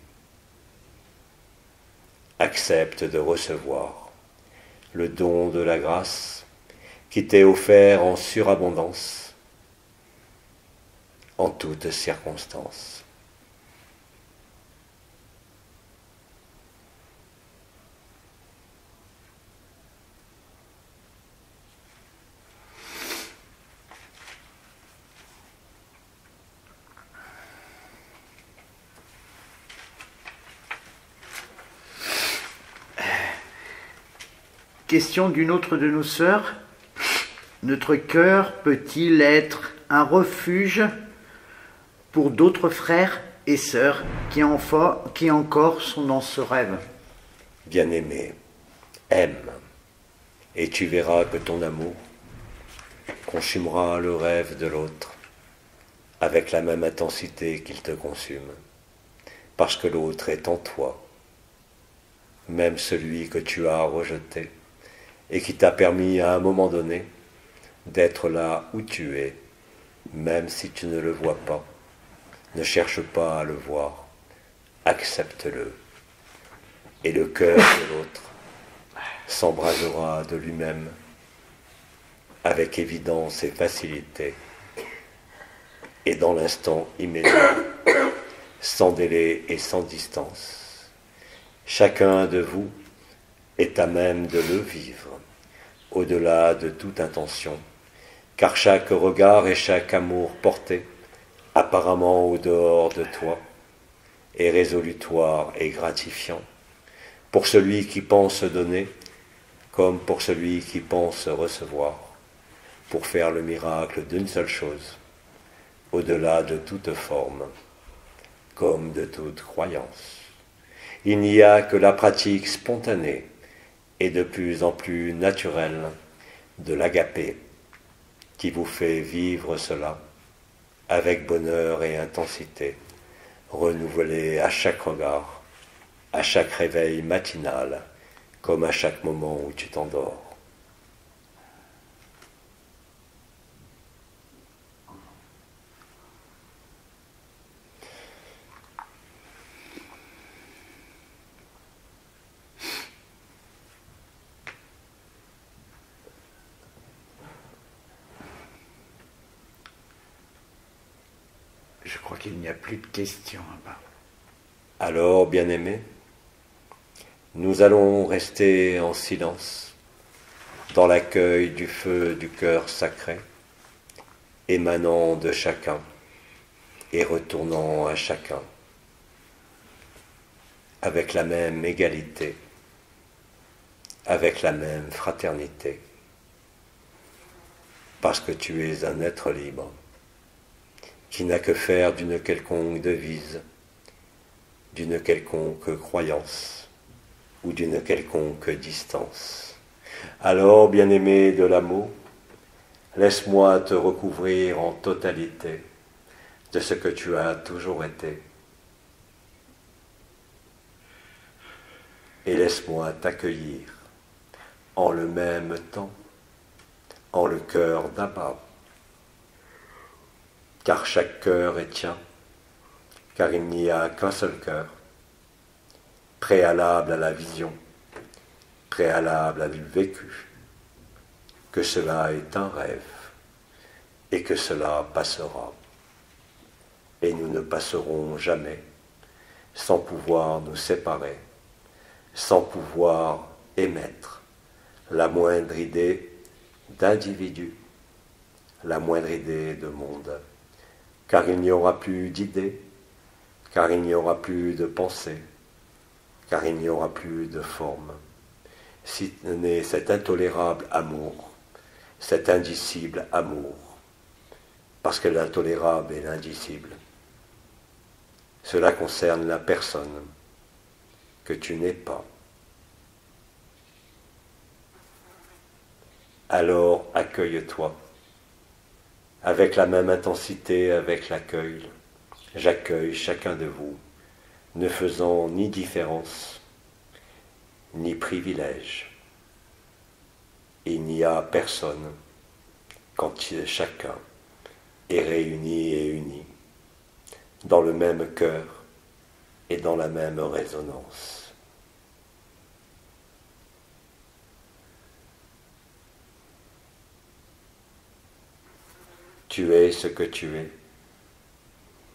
Accepte de recevoir le don de la grâce qui t'est offert en surabondance, en toutes circonstances. Question d'une autre de nos sœurs. Notre cœur peut-il être un refuge pour d'autres frères et sœurs qui encore sont dans ce rêve? Bien-aimé, aime, et tu verras que ton amour consumera le rêve de l'autre avec la même intensité qu'il te consume, parce que l'autre est en toi, même celui que tu as rejeté et qui t'a permis à un moment donné d'être là où tu es, même si tu ne le vois pas. Ne cherche pas à le voir, accepte-le. Et le cœur de l'autre s'embrasera de lui-même avec évidence et facilité, et dans l'instant immédiat, sans délai et sans distance. Chacun de vous est à même de le vivre, au-delà de toute intention, car chaque regard et chaque amour porté, apparemment au dehors de toi, est résolutoire et gratifiant, pour celui qui pense donner, comme pour celui qui pense recevoir, pour faire le miracle d'une seule chose, au-delà de toute forme, comme de toute croyance. Il n'y a que la pratique spontanée et de plus en plus naturelle de l'agapé qui vous fait vivre cela avec bonheur et intensité, renouvelée à chaque regard, à chaque réveil matinal, comme à chaque moment où tu t'endors. Je crois qu'il n'y a plus de questions. Alors, bien-aimés, nous allons rester en silence dans l'accueil du feu du cœur sacré, émanant de chacun et retournant à chacun avec la même égalité, avec la même fraternité, parce que tu es un être libre qui n'a que faire d'une quelconque devise, d'une quelconque croyance ou d'une quelconque distance. Alors, bien-aimé de l'amour, laisse-moi te recouvrir en totalité de ce que tu as toujours été. Et laisse-moi t'accueillir en le même temps, en le cœur d'Abba. Car chaque cœur est tien, car il n'y a qu'un seul cœur, préalable à la vision, préalable à du vécu, que cela est un rêve, et que cela passera. Et nous ne passerons jamais sans pouvoir nous séparer, sans pouvoir émettre la moindre idée d'individu, la moindre idée de monde. Car il n'y aura plus d'idées, car il n'y aura plus de pensée, car il n'y aura plus de forme, si ce n'est cet intolérable amour, cet indicible amour, parce que l'intolérable et l'indicible, cela concerne la personne que tu n'es pas. Alors accueille-toi avec la même intensité avec l'accueil, j'accueille chacun de vous, ne faisant ni différence, ni privilège. Il n'y a personne quand chacun est réuni et uni, dans le même cœur et dans la même résonance. Tu es ce que tu es,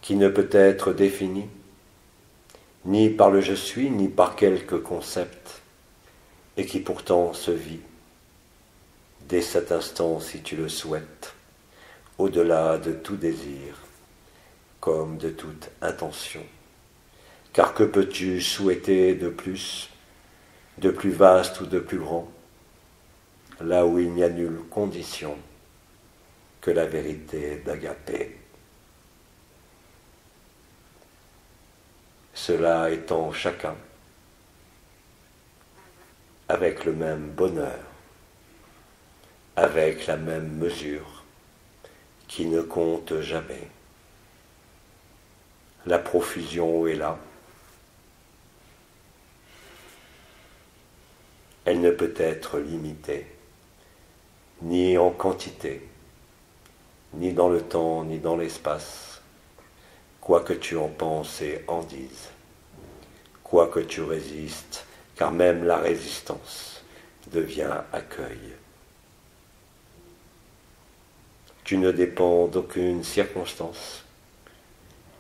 qui ne peut être défini, ni par le je suis, ni par quelque concept, et qui pourtant se vit, dès cet instant si tu le souhaites, au-delà de tout désir, comme de toute intention. Car que peux-tu souhaiter de plus vaste ou de plus grand, là où il n'y a nulle condition que la vérité d'Agapé. Cela étant chacun avec le même bonheur, avec la même mesure, qui ne compte jamais. La profusion est là. Elle ne peut être limitée, ni en quantité, ni dans le temps, ni dans l'espace, quoi que tu en penses et en dises, quoi que tu résistes, car même la résistance devient accueil. Tu ne dépends d'aucune circonstance,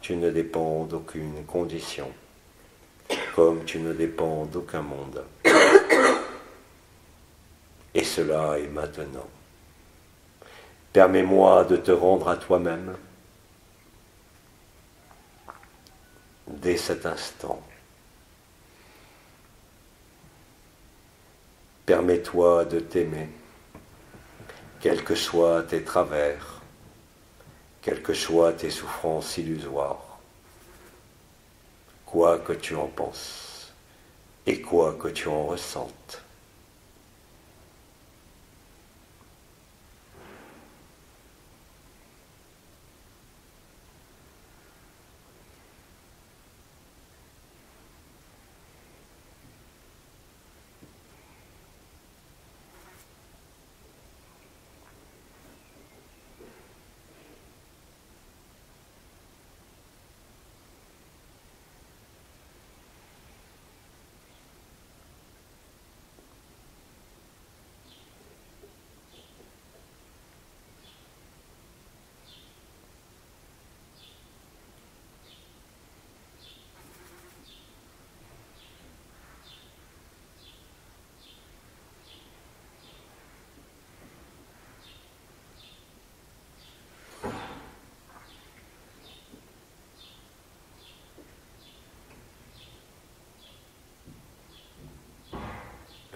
tu ne dépends d'aucune condition, comme tu ne dépends d'aucun monde. Et cela est maintenant. Permets-moi de te rendre à toi-même dès cet instant. Permets-toi de t'aimer, quels que soient tes travers, quelles que soient tes souffrances illusoires, quoi que tu en penses et quoi que tu en ressentes.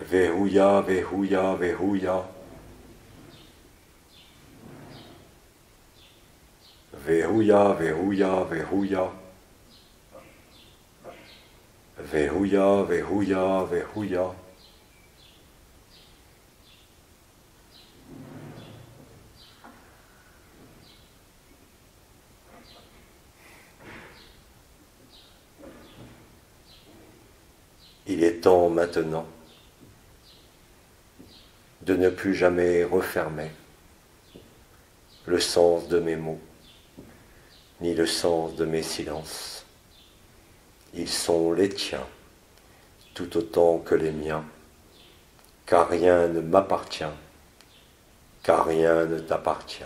Vehuya, Vehuya, Vehuya. Vehuya, Vehuya, Vehuya. Vehuya, Vehuya, Vehuya. Il est temps maintenant de ne plus jamais refermer le sens de mes mots, ni le sens de mes silences. Ils sont les tiens, tout autant que les miens, car rien ne m'appartient, car rien ne t'appartient.